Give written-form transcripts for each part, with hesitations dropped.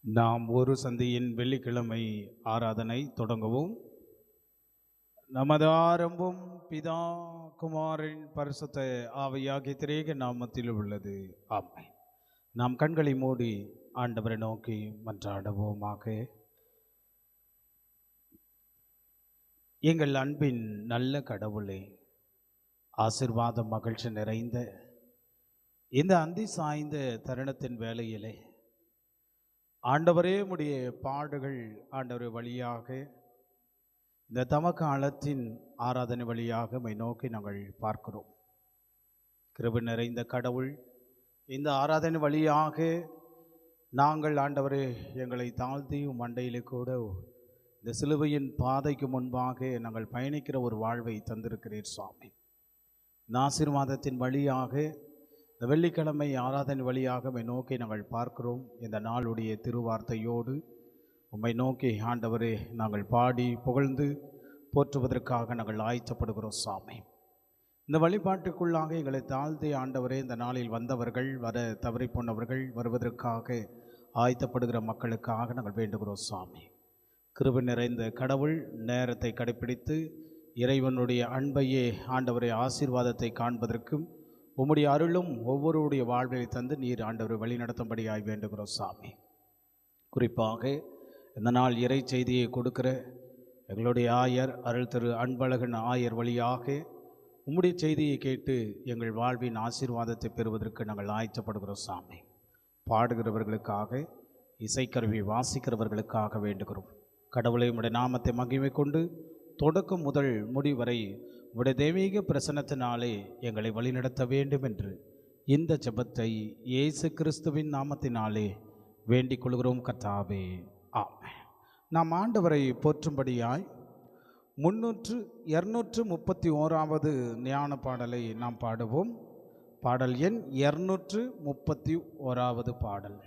நாம் ஒரு சந்தையின் வெள்ளிக்கிழமை ஆராதனை தொடங்கவும். நமது ஆரம்பம் பிதா குமாரின் பரிசுத்த ஆவியாகிய திரேக நாமத்தில் உள்ளது. ஆமென். நாம் கண்களை மூடி ஆண்டவரை நோக்கி மன்றாடுவோமாக. எங்கள் அன்பின் நல்ல கடவுளே, ஆசீர்வாதம் மகிழ்ச்சி நிறைந்த இந்த அந்தி சாய்ந்த தருணத்தின் வேளையிலே ஆண்டவரே, உம்முடைய பாடுகள் ஆண்டவர் வழியாக இந்த தமக்காலத்தின் ஆராதனை வழியாக உம்மை நோக்கி நாங்கள் பார்க்கிறோம். கிருபை நிறைந்த கடவுள், இந்த ஆராதனை வழியாக நாங்கள் ஆண்டவரே எங்களை தாழ்த்தி மண்டையிலே கூட இந்த சிலுவையின் பாதைக்கு முன்பாக நாங்கள் பயணிக்கிற ஒரு வாழ்வை தந்திருக்கிறீர் சுவாமி. இந்த ஆசீர்வாதத்தின் வழியாக இந்த வெள்ளிக்கிழமை ஆராதனை வழியாக உம்மை நோக்கி நாங்கள் பார்க்கிறோம். இந்த நாளுடைய திருவார்த்தையோடு உம்மை நோக்கி ஆண்டவரே நாங்கள் பாடி புகழ்ந்து போற்றுவதற்காக நாங்கள் ஆயத்தப்படுகிறோம் சாமி. இந்த வழிபாட்டுக்குள்ளாக எங்களை தாழ்த்தி ஆண்டவரே இந்த நாளில் வந்தவர்கள், வர தவறி போனவர்கள், வருவதற்காக ஆயத்தப்படுகிற மக்களுக்காக நாங்கள் வேண்டுகிறோம் சாமி. கிருபை நிறைந்த கடவுள், நேரத்தை கடைப்பிடித்து இறைவனுடைய அன்பையே ஆண்டவரை ஆசீர்வாதத்தை காண்பதற்கும் உம்முடைய அருளும் ஒவ்வொருடைய வாழ்வில் தந்து நீர் ஆண்டவரை வழிநடத்தும்படியாய் வேண்டுகிறோம் சாமி. குறிப்பாக இந்த நாள் இறை செய்தியை கொடுக்கிற எங்களுடைய ஆயர் அருள் திரு அன்பழகன் ஆயர் வழியாக உம்முடைய செய்தியை கேட்டு எங்கள் வாழ்வின் ஆசீர்வாதத்தை பெறுவதற்கு நாங்கள் ஆயத்தப்படுகிறோம் சாமி. பாடுகிறவர்களுக்காக, இசைக்கருவி வாசிக்கிறவர்களுக்காக வேண்டுகிறோம். கடவுளை உம்முடைய நாமத்தை மகிமை கொண்டு தொடக்கம் முதல் முடிவரை உடைய தெய்வீக பிரசன்னத்தினாலே எங்களை வழிநடத்த வேண்டும் என்று இந்த ஜெபத்தை இயேசு கிறிஸ்துவின் நாமத்தினாலே வேண்டிக் கொள்கிறோம் கர்த்தாவே, ஆமென். நாம் ஆண்டவரை போற்றும்படியாய் 231வது ஞான பாடலை நாம் பாடுவோம். பாடல் எண் 231வது பாடல்.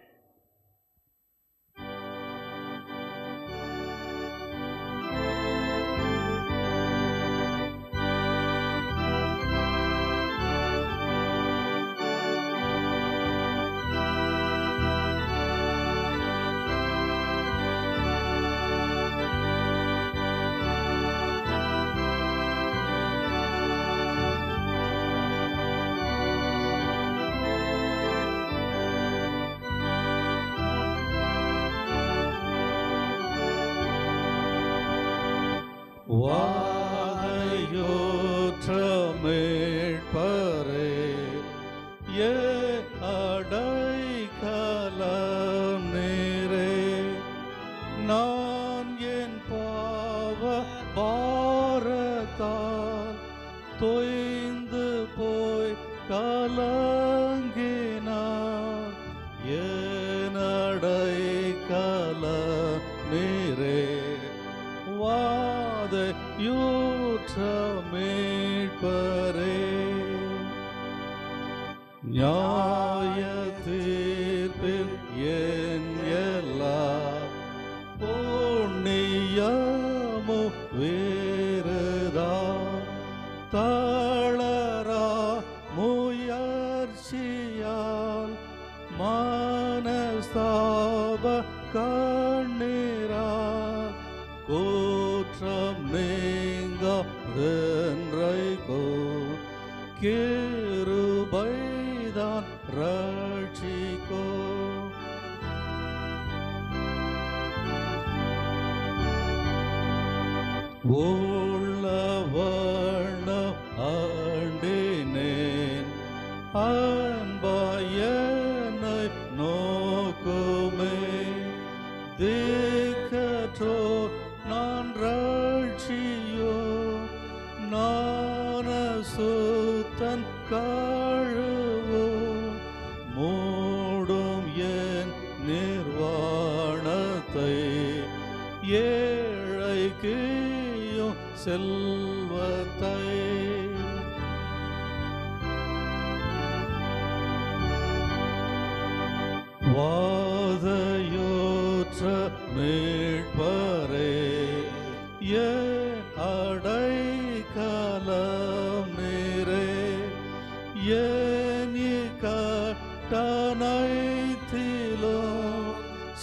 தனைத்திலோ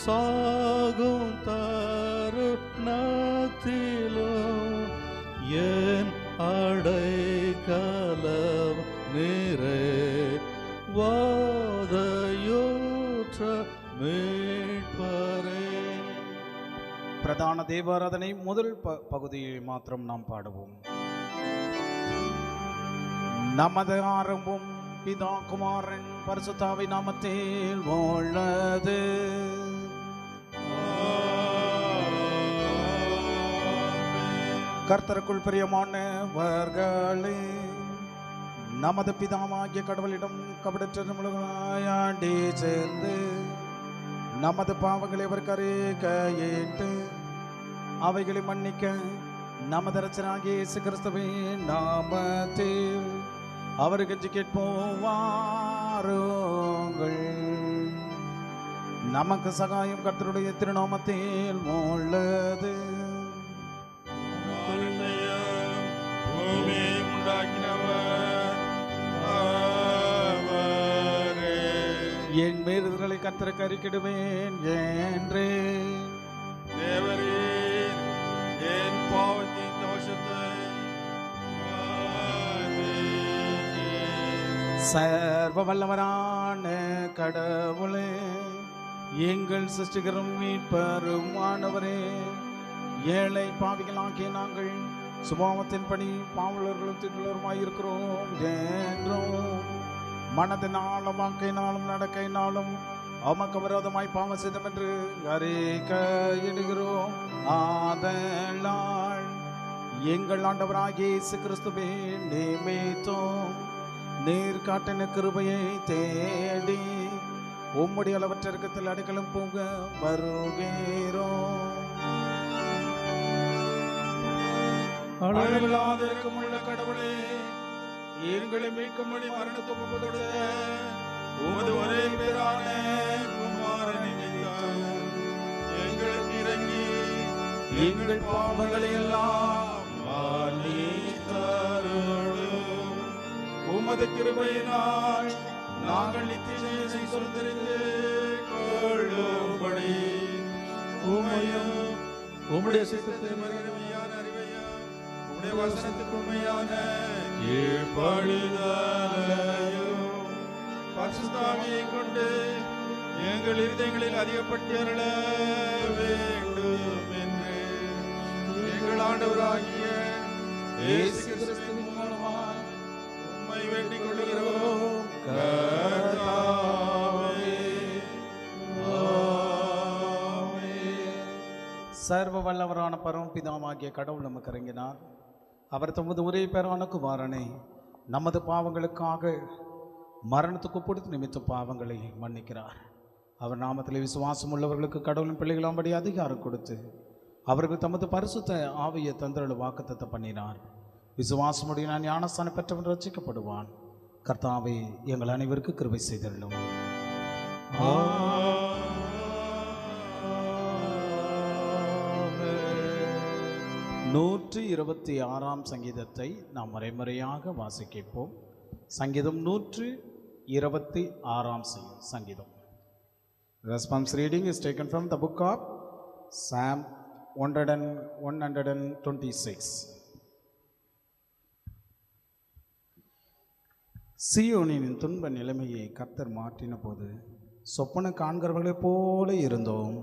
சா என் அடைக்கலம் நீரே, வாதையோற்ற மீட்பரே. பிரதான தேவாராதனை முதல் பகுதியை மாத்திரம் நாம் பாடுவோம். நமது ஆரம்பம் பிதா குமாரன் பரிசுத்தாவி நாமத்தில் உள்ளது. கர்த்தருக்குள் பிரியமானவர்களே, நமது பிதாவாகிய கடவுளிடம் கபடற்றமுழுகாயாண்டி சேர்ந்து நமது பாவங்களை அவர் கரையேற்று அவைகளை மன்னிக்க நமது இரட்சகராகிய இயேசு கிறிஸ்துவின் நாமத்தில் அவர் கெஞ்சி கேட்போம் வாருங்கள். நமக்கு சகாயம் கர்த்தருடைய திருநாமத்தில் உள்ளது. என் மீறுதல்களை கர்த்தருக்கு அறிக்கையிடுவேன் என்றே தேவரீர் என் பாவத்தின் தோஷத்தை சர்வ வல்லவரான கடவுளே, எங்கள் சிருஷ்டிகரும் மீட்பரும் ஆனவரே, ஏழை பாவிகளாகிய நாங்கள் சுபாவத்தின் படி பாவலர்களும் திட்டுள்ளவருமாயிருக்கிறோம் என்றும் மனதினாலும் வாக்கையினாலும் நடக்கையினாலும் அவமக்கு விரோதமாய் பாவம் செய்தோம் என்று அறிக்கையிடுகிறோம். ஆதலால் எங்கள் ஆண்டவராகிய இயேசு கிறிஸ்துவே நிமித்தம் நீர் காட்டின கிருபையை தேடி உம்முடைய அளவற்ற இரக்கத்தில் அடைக்கலம் போக வருகிறோம். அளவில்லாத இரக்கமுள்ள கடவுளே, எங்களை மீட்கும்படி மரணத்தை ஒப்புக் கொடுத்த உமது ஒரே பேரான குமாரனை எங்களுக்கு இறங்கி எங்கள் பாவங்களை எல்லாம் மன்னித்தருளும். உமது கிருபையினால் நாங்கள் நித்திய சுதந்திரித்து கொள்ளும்படி உமையும் உம்முடைய சித்தத்தை மகிமையான அறிவையும் உம்முடைய வசனத்துக்கு உண்மையான கீழ்ப்படிதலையும் பரிசுத்தாவியை கொண்டு எங்கள் இருதயங்களில் அதிகப்படுத்தி அருள வேண்டும் என்று எங்கள் ஆண்டவராகிய இயேசு கிறிஸ்துவின் மூலமாய் உம்மை வேண்டிக் கொள்கிறோம். சர்வ வல்லவரான பரமபிதாவாகிய கடவுள் நமக்கு இறங்கினார். அவர் தமது ஒரே பேரான குமாரனை நமது பாவங்களுக்காக மரணத்துக்கு ஒப்புடுத்து நிமித்த பாவங்களை மன்னிக்கிறார். அவர் நாமத்தில் விசுவாசம் உள்ளவர்களுக்கு கடவுளின் பிள்ளைகளாம்படி அதிகாரம் கொடுத்து அவர்கள் தமது பரிசுத்த ஆவியை தந்திரளு வாக்குத்தத்தம் பண்ணினார். விசுவாசமுடைய நான் ஞானஸ்தானம் பெற்றவன் ரட்சிக்கப்படுவான். கர்த்தாவே, எங்கள் அனைவருக்கு கிருபை செய்தருளும். 126ஆம் சங்கீதத்தை நாம் முறைமுறையாக வாசிப்போம். சங்கீதம் 126ஆம் சங்கீதம். Response reading is taken from the book of Psalm 126. சீயோனின் துன்ப நிலைமையை கர்த்தர் மாற்றின போது சொப்பன காண்கிறவர்களைப் போல இருந்தோம்.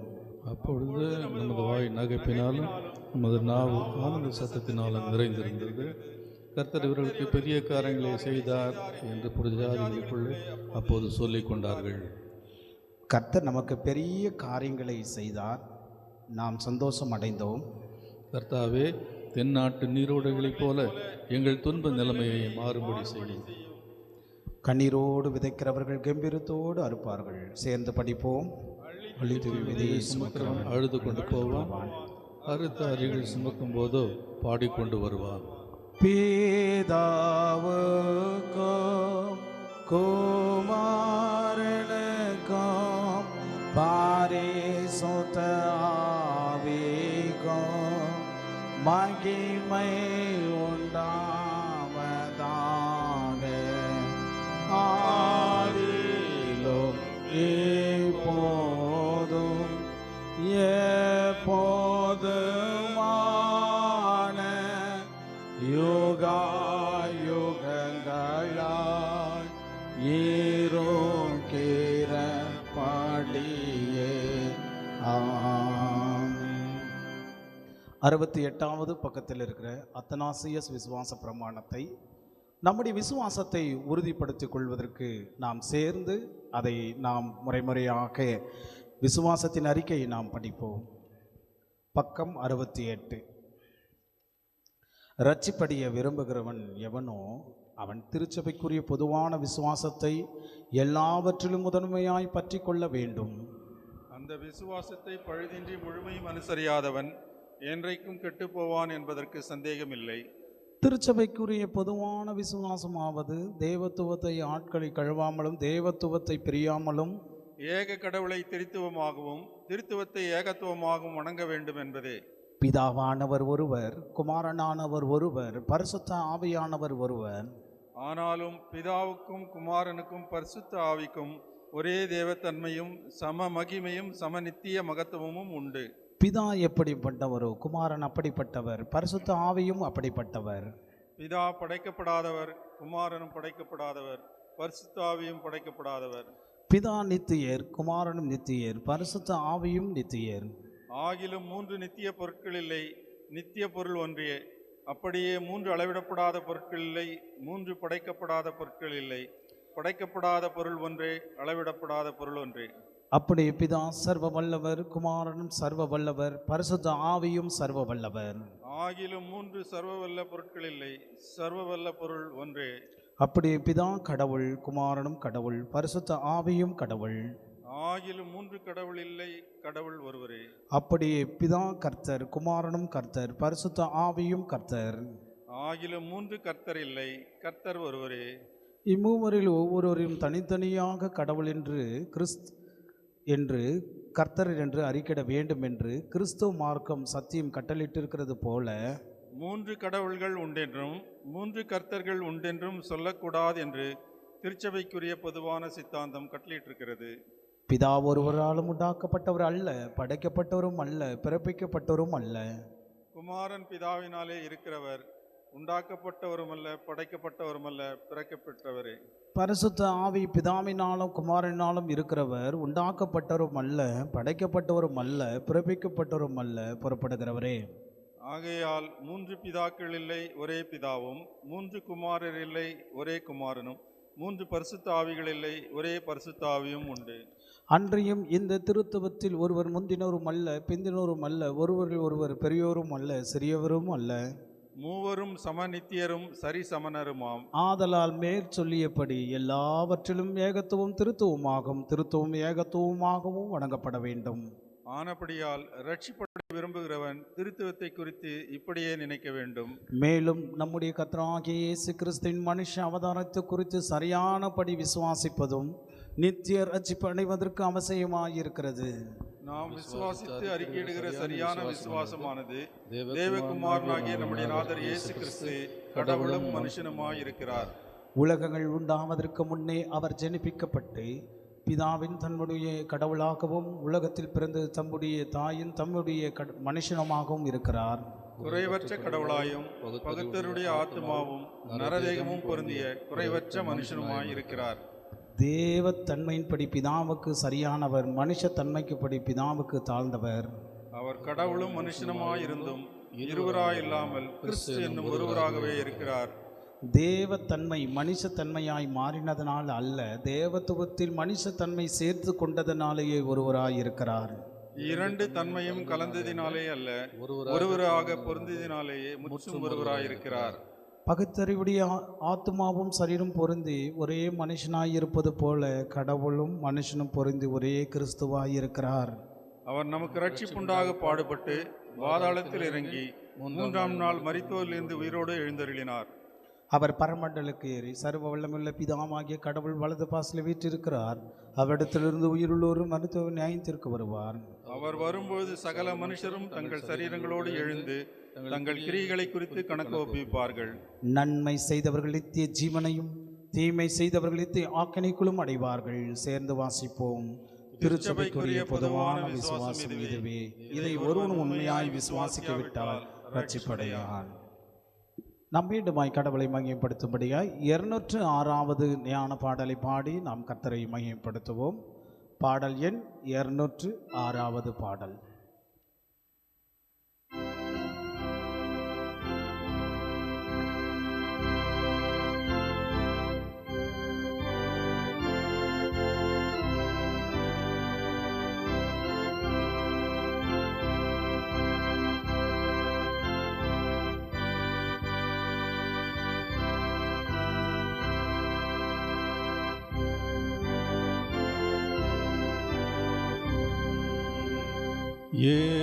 அப்பொழுது நமது வாய் நகைப்பினாலும் நமது நாவு ஆனந்த சத்தத்தினாலும் நிறைந்திருந்தது. கர்த்தர் இவர்களுக்கு பெரிய காரியங்களை செய்தார் என்று புரஜாதிகளுக்குள்ளே அப்போது சொல்லிக் கொண்டார்கள். கர்த்தர் நமக்கு பெரிய காரியங்களை செய்தார், நாம் சந்தோஷம் அடைந்தோம். கர்த்தாவே, தென்னாட்டு நீரோடைகளைப் போல எங்கள் துன்ப நிலைமையை மாறுபடி செய்யும். கண்ணீரோடு விதைக்கிறவர்கள் கம்பீரத்தோடு அறுப்பார்கள். சேர்ந்து படிப்போம். அழுது கொண்டு போவான், அறுத்த அரிகள் சுமக்கும் போதோ பாடிக்கொண்டு வருவான். பிதாவுக்கும் குமாரனுக்கும் பரிசுத்த ஆவிக்கும் மகிமை உண்டாவதாக. ஆதியிலும் இப்போதும் எப்போதுமான யுகங்களாய் ஈரும் கீரப்படியே. ஆமென். 68வது பக்கத்தில் இருக்கிற அத்தனாசியஸ் விசுவாச பிரமாணத்தை நம்முடைய விசுவாசத்தை உறுதிப்படுத்திக் கொள்வதற்கு நாம் சேர்ந்து அதை நாம் முறைமுறையாக விசுவாசத்தின் அறிக்கையை நாம் படிப்போம். பக்கம் 68. இரட்சிப்படைய விரும்புகிறவன் எவனோ அவன் திருச்சபைக்குரிய பொதுவான விசுவாசத்தை எல்லாவற்றிலும் முதன்மையாய் பற்றி கொள்ள வேண்டும். அந்த விசுவாசத்தை பழுதின்றி முழுமையும் அனுசரியாதவன் என்றைக்கும் கெட்டுப்போவான் என்பதற்கு சந்தேகமில்லை. திருச்சபைக்குரிய பொதுவான விசுவாசமாவது தேவத்துவத்தை ஆட்களை கழுவாமலும் தேவத்துவத்தை பிரியாமலும் ஏக கடவுளை திருத்துவமாகவும் திருத்துவத்தை ஏகத்துவமாகவும் வணங்க வேண்டும் என்பதே. பிதாவானவர் ஒருவர், குமாரனானவர் ஒருவர், பரிசுத்த ஆவியானவர் ஒருவர். ஆனாலும் பிதாவுக்கும் குமாரனுக்கும் பரிசுத்த ஆவிக்கும் ஒரே தேவத்தன்மையும் சம மகிமையும் சம நித்திய மகத்துவமும் உண்டு. பிதா எப்படிப்பட்டவரோ குமாரன் அப்படிப்பட்டவர், பரிசுத்த ஆவியும் அப்படிப்பட்டவர். பிதா படைக்கப்படாதவர், குமாரனும் படைக்கப்படாதவர், பரிசுத்த ஆவியும் படைக்கப்படாதவர். பிதா நித்தியர், குமாரனும் நித்தியர், பரிசுத்த ஆவியும் நித்தியர். ஆகிலும் 3 நித்திய பொருட்கள் இல்லை, நித்திய பொருள் ஒன்றே. அப்படியே 3 அளவிடப்படாத பொருட்கள் இல்லை, 3 படைக்கப்படாத பொருட்கள் இல்லை. படைக்கப்படாத பொருள் ஒன்றே, அளவிடப்படாத பொருள் ஒன்றே. அப்படி பிதா சர்வ வல்லவர், குமாரனும் சர்வ வல்லவர், பரிசுத்த ஆவியும் சர்வ வல்லவர். ஆகிலும் 3 சர்வ வல்ல பொருட்கள் இல்லை, சர்வ வல்ல பொருள் ஒன்றே. அப்படி பிதா கடவுள், குமாரனும் கடவுள், பரிசுத்த ஆவியும் கடவுள். ஆகிலும் 3 கடவுள் இல்லை, கடவுள் ஒருவரே. அப்படி பிதா கர்த்தர், குமாரனும் கர்த்தர், பரிசுத்த ஆவியும் கர்த்தர். ஆகிலும் 3 கர்த்தர் இல்லை, கர்த்தர் ஒருவரே. இம்மூவரில் ஒவ்வொருவரையும் தனித்தனியாக கடவுள் என்று கர்த்தர் என்று அறிக்கையிட வேண்டும் என்று கிறிஸ்துவ மார்க்கம் சத்தியம் கட்டளிட்டிருக்கிறது போல 3 கடவுள்கள் உண்டென்றும் 3 கர்த்தர்கள் உண்டென்றும் சொல்லக்கூடாது என்று திருச்சபைக்குரிய பொதுவான சித்தாந்தம் கட்டளிட்டிருக்கிறது. பிதா ஒருவராலும் உண்டாக்கப்பட்டவர் அல்ல, படைக்கப்பட்டவரும் அல்ல, பிறப்பிக்கப்பட்டவரும் அல்ல. குமாரன் பிதாவினாலே இருக்கிறவர், உண்டாக்கப்பட்டவரும் அல்ல, படைக்கப்பட்டவரும் அல்ல, பிறக்கப்பட்டவரே. பரிசுத்த ஆவி பிதாவினாலும் குமாரனாலும் இருக்கிறவர், உண்டாக்கப்பட்டவரும் அல்ல, படைக்கப்பட்டவரும் அல்ல, பிறப்பிக்கப்பட்டவரும் அல்ல, புறப்படுகிறவரே. ஆகையால் 3 பிதாக்கள் இல்லை, ஒரே பிதாவும், 3 குமாரர் இல்லை, ஒரே குமாரனும், 3 பரிசுத்த ஆவிகள் இல்லை, ஒரே பரிசுத்த ஆவியும் உண்டு. அன்றியும் இந்த திருத்துவத்தில் ஒருவர் முந்தினோரும் அல்ல, பிந்தினோரும் அல்ல, ஒருவரில் ஒருவர் பெரியோரும் அல்ல, சிறியவரும் அல்ல, மூவரும் சமநித்தியரும் சரி சமணருமாம். ஆதலால் மேற் சொல்லியபடி எல்லாவற்றிலும் ஏகத்துவம் திருத்துவமாகும், திருத்துவம் ஏகத்துவமாகவும் வணங்கப்பட வேண்டும். ஆனபடியால் ரட்சிப்பட விரும்புகிறவன் திருத்துவத்தை குறித்து இப்படியே நினைக்க வேண்டும். மேலும் நம்முடைய கர்த்தராகிய இயேசு கிறிஸ்துவின் மனுஷ அவதாரத்தை குறித்து சரியானபடி விசுவாசிப்பதும் நித்திய ரட்சிப்பு அடைவதற்கு அவசியமாயிருக்கிறது. நாம் விசுவாசித்து அறிக்கையிடுகிற சரியான விசுவாசமானது தேவகுமாரனாகிய நம்முடைய நாதர் இயேசு கிறிஸ்து கடவுளும் மனுஷனுமாயிருக்கிறார். உலகங்கள் உண்டாவதற்கு முன்னே அவர் ஜெனிப்பிக்கப்பட்டு பிதாவின் தன்னுடைய கடவுளாகவும் உலகத்தில் பிறந்து தம்முடைய தாயின் தம்முடைய மனுஷனமாகவும் இருக்கிறார். குறைவற்ற கடவுளாயும் பகுத்தருடைய ஆத்மாவும் நரதேகமும் பொருந்திய குறைவற்ற மனுஷனுமாயிருக்கிறார். தேவத்தன்மையின்படி பிதாவுக்கு சரியானவர், மனுஷ தன்மைக்குப்படி பிதாவுக்கு தாழ்ந்தவர். அவர் கடவுளும் மனுஷனுமாயிருந்தும் இருவராயில்லாமல் கிறிஸ்து என்னும் ஒருவராகவே இருக்கிறார். தேவத்தன்மை மனுஷத்தன்மையாய் மாறினதனால் அல்ல, தேவத்துவத்தில் மனுஷத்தன்மை சேர்த்து கொண்டதனாலேயே ஒருவராயிருக்கிறார். 2 தன்மையும் கலந்ததினாலே அல்ல, ஒருவராக பொருந்ததினாலேயே முற்றும் ஒருவராயிருக்கிறார். பகுத்தறிவுடைய ஆத்மாவும் சரீரம் பொருந்தி ஒரே மனுஷனாயிருப்பது போல கடவுளும் மனுஷனும் பொருந்தி ஒரே கிறிஸ்துவாயிருக்கிறார். அவர் நமக்கு ரட்சிப்புண்டாக பாடுபட்டு பாதாளத்தில் இறங்கி 3ஆம் நாள் மரித்தோரிலிருந்து உயிரோடு எழுந்தருளினார். அவர் பரமண்டலுக்கு ஏறி சர்வ வல்லமுள்ள பிதாவாகிய கடவுள் வலது பாசில் வீற்றிருக்கிறார். அவரிடத்திலிருந்து உயிருள்ளோரும் மருத்துவ நியாயத்திற்கு வருவார். அவர் வரும்போது சகல மனுஷரும் தங்கள் சரீரங்களோடு எழுந்து தங்கள் கிரியைகளை குறித்து கணக்கு ஒப்புவிப்பார்கள். நன்மை செய்தவர்கள் நித்திய ஜீவனையும் தீமை செய்தவர்கள் நித்திய ஆக்கினைக்குள்ளும் அடைவார்கள். சேர்ந்து வாசிப்போம். திருச்சபைக்குரிய பொதுவான விசுவாசம் இதுவே. இதை ஒருவனும் உண்மையாய் விசுவாசிக்க விட்டால் ரட்சிப்படையான். நாம் மீண்டுமாய் கடவுளை மையப்படுத்தும்படியாய் 206வது ஞான பாடலை பாடி நாம் கர்த்தரை மையப்படுத்துவோம். பாடல் எண் 206வது பாடல்.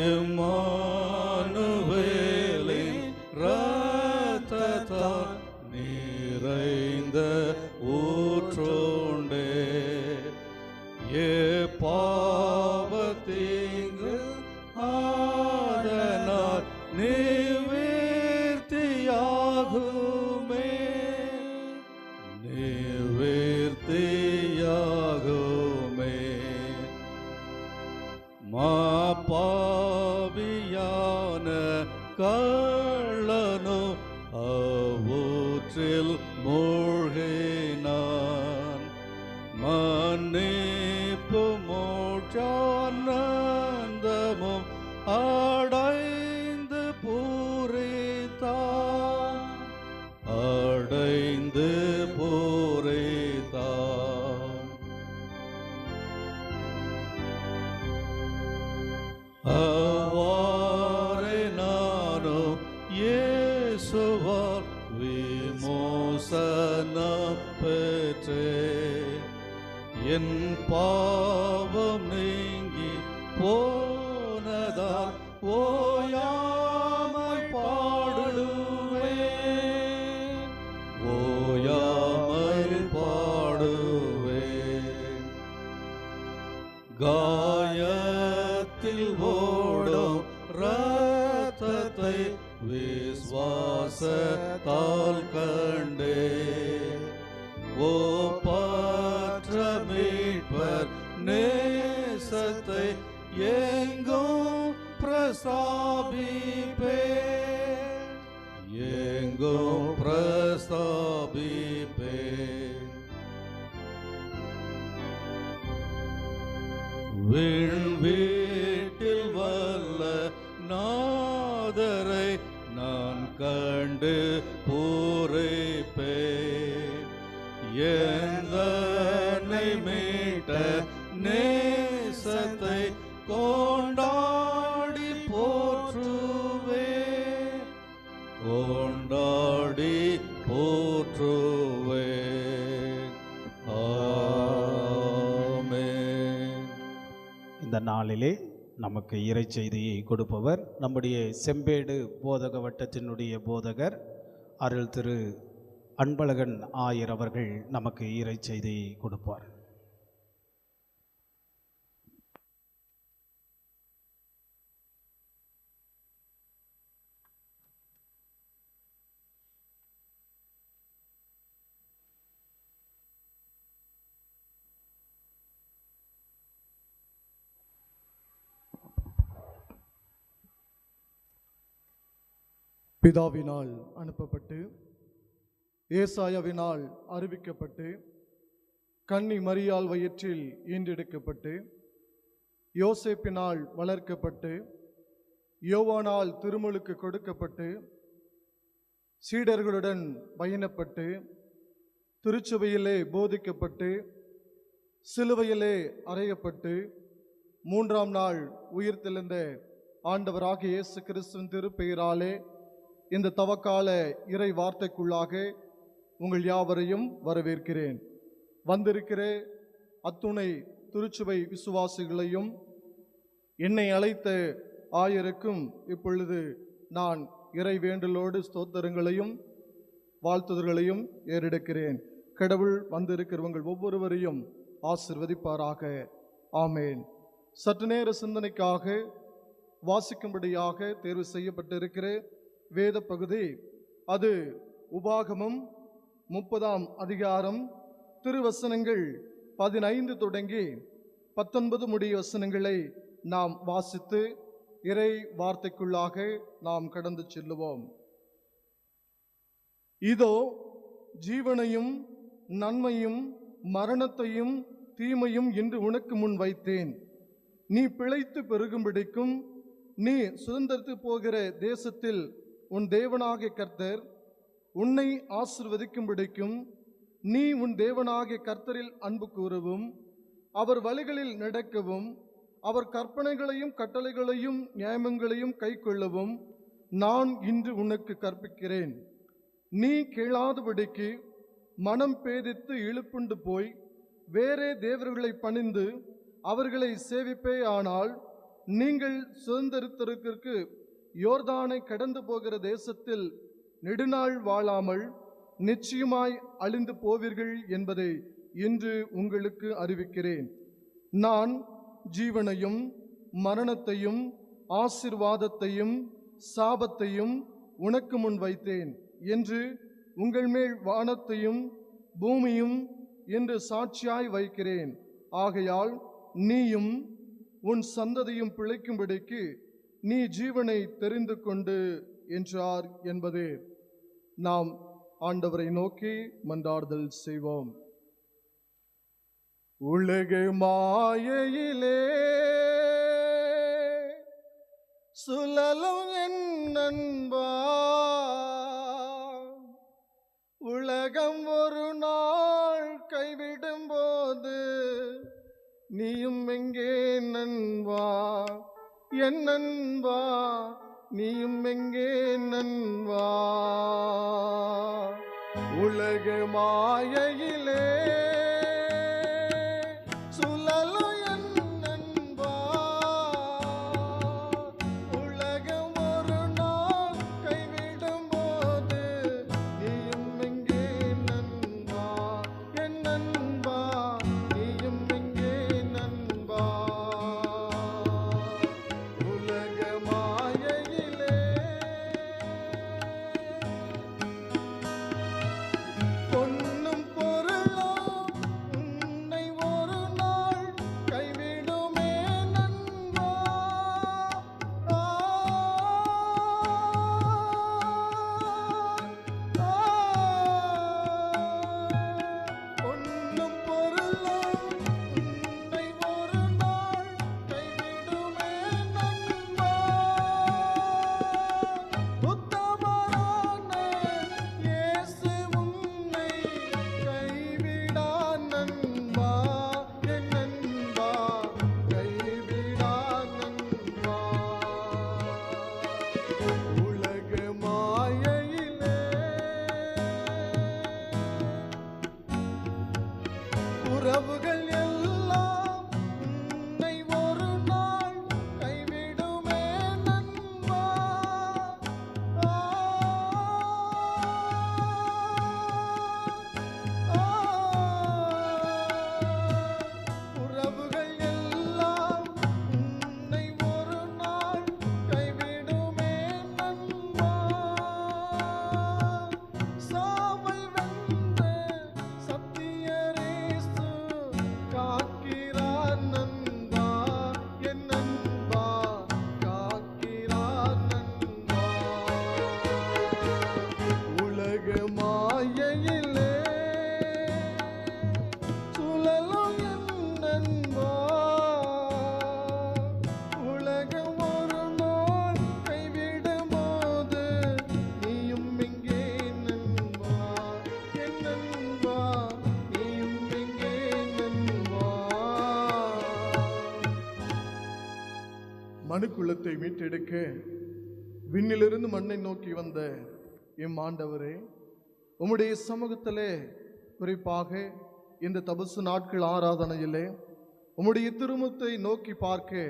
எம்மானுவேலே இரத்தத்தால் நிறைந்த ஊற்றோண்டே பாவத்தீங்கு ஆதனால் நிவர்த்தியாகுமே நிவர்த்தியாகுமே. பாவியான கள்ளனோ அவ்வூற்றில் மூழ்கினான். மன்னிப்பு மோட்சானந்தமும் அடைந்து பூரித்தான் அடைந்து பூரித்தான். அவ்வாறே நானும் இயேசுவால் விமோசனம் பெற்றேன். என் பாவம் நீங்கி போனதால் ஓயாமல் பாடுவேன் ஓயாமல் பாடுவேன். காயத்தில் ஓடும் இரத்தத்தை விசுவாசத்தால் கண்டே. ஓ பாற்ற மீட்பர் நேசத்தை எங்கும் பிரஸ்தாபிப்பேன் எங்கும் பிரஸ்தாபிப்பேன். வீட்டில் வல்ல நாதரை நான் கண்டு பூரிப்பேன். என்னை மீட்ட நேசத்தை கொண்டாடி போற்றுவேன் கொண்டாடி போற்றுவேன். ஆமென். இந்த நாளிலே நமக்கு இறை செய்தியை கொடுப்பவர் நம்முடைய செம்பேடு போதக வட்டத்தினுடைய போதகர் அருள் திரு அன்பழகன் ஆயர் அவர்கள் நமக்கு இறை செய்தியை கொடுப்பார். பிதாவினால் அனுப்பப்பட்டு ஏசாயாவினால் அறிவிக்கப்பட்டு கன்னி மரியாள் வயிற்றில் ஈன்றெடுக்கப்பட்டு யோசேப்பினால் வளர்க்கப்பட்டு யோவானால் திருமுழுக்கு கொடுக்கப்பட்டு சீடர்களுடன் பயணப்பட்டு திருச்சபையிலே போதிக்கப்பட்டு சிலுவையிலே அறையப்பட்டு 3ஆம் நாள் உயிர்த்தெழுந்த ஆண்டவராகிய இயேசு கிறிஸ்துவின் திருப்பெயராலே இந்த தவக்கால இறை வார்த்தைக்குள்ளாக உங்கள் யாவரையும் வரவேற்கிறேன். வந்திருக்கிற அத்துணை திருச்சபை விசுவாசிகளையும் என்னை அழைத்த ஆயருக்கும் இப்பொழுது நான் இறை வேண்டலோடு ஸ்தோத்திரங்களையும் வாழ்த்துதல்களையும் ஏறெடுக்கிறேன். கடவுள் வந்திருக்கிறவங்கள் ஒவ்வொருவரையும் ஆசிர்வதிப்பாராக. ஆமேன். சற்று நேர சிந்தனைக்காக வாசிக்கும்படியாக தேர்வு செய்யப்பட்டிருக்கிற வேத பகுதி அது உபாகமம் 30ஆம் அதிகாரம் திருவசனங்கள் 15 தொடங்கி 19 முடிய வசனங்களை நாம் வாசித்து இறை வார்த்தைக்குள்ளாக நாம் கடந்து செல்லுவோம். இதோ ஜீவனையும் நன்மையும் மரணத்தையும் தீமையும் இன்று உனக்கு முன் வைத்தேன். நீ பிழைத்து பெருகும்படிக்கும் நீ சுதந்திரத்து போகிற தேசத்தில் உன் தேவனாகிய கர்த்தர் உன்னை ஆசீர்வதிக்கும்படிக்கும் நீ உன் தேவனாகிய கர்த்தரில் அன்பு கூறவும் அவர் வழிகளில் நடக்கவும் அவர் கற்பனைகளையும் கட்டளைகளையும் நியாயங்களையும் கைக்கொள்ளவும் நான் இன்று உனக்கு கற்பிக்கிறேன். நீ கேளாதபடிக்கு மனம் பேதித்து இழுப்புண்டு போய் வேறே தேவர்களை பணிந்து அவர்களை சேவிப்பே. ஆனால் நீங்கள் சுதந்திரத்திற்கு யோர்தானை கடந்து போகிற தேசத்தில் நெடுநாள் வாழாமல் நிச்சயமாய் அழிந்து போவீர்கள் என்பதை இன்று உங்களுக்கு அறிவிக்கிறேன். நான் ஜீவனையும் மரணத்தையும் ஆசீர்வாதத்தையும் சாபத்தையும் உனக்கு முன் வைத்தேன் என்று உங்கள் மேல் வானத்தையும் பூமியும் என்று சாட்சியாய் வைக்கிறேன். ஆகையால் நீயும் உன் சந்ததியும் பிழைக்கும்படிக்கு நீ ஜீவனை தெரிந்து கொண்டு என்றார் என்பதே. நாம் ஆண்டவரை நோக்கி மன்றாடுதல் செய்வோம். உலக மாயையிலே சுழலும் என் நண்பா, உலகம் ஒரு நாள் கைவிடும் போது நீயும் எங்கே நண்பா, என் நண்பா நீயும் எங்கே நண்பா. உலக மாயையிலே சுழலும் என் நண்பா, உலகம் ஒரு நாள் கைவிடும் போது நீயும் எங்கே நண்பா, என் நண்பா நீயும் எங்கே நண்பா. உலக மாயையிலே பொன்னும் பொருளும் உன்னை ஒரு நாள் கைவிடுமே நண்பா. பொன்னும் பொருளும் உன்னை ஒரு நாள் கைவிடுமே நண்பா. உத்தமரான இயேசு உன்னை கைவிடா நண்பா, என் நண்பா கைவிடா நண்பா. உலக மாயையிலே உறவுகள் எல்லாம் உன்னை ஒரு நாள் கைவிடுமே நண்பா. உறவுகள் எல்லாம் உன்னை ஒரு நாள் கைவிடுமே நண்பா. சாவை வென்ற சத்தியரேசு காக்கிறார் நண்பா, என் நண்பா காக்கிறார் நண்பா. உலக மாயையிலே சுழலும் என் நண்பா, உலகம் ஒரு நாள் கைவிடும் போது நீயும் எங்கே நண்பா, என் நண்பா நீயும் எங்கே நண்பா. மனுக்குலத்தை மீட்டெடுக்க விண்ணிலிருந்து மண்ணை நோக்கி வந்த எம் ஆண்டவரே, உம்முடைய சமூகத்திலே குறிப்பாக இந்த தபசு நாட்கள் ஆராதனையிலே உம்முடைய திருமுகத்தை நோக்கி பார்க்க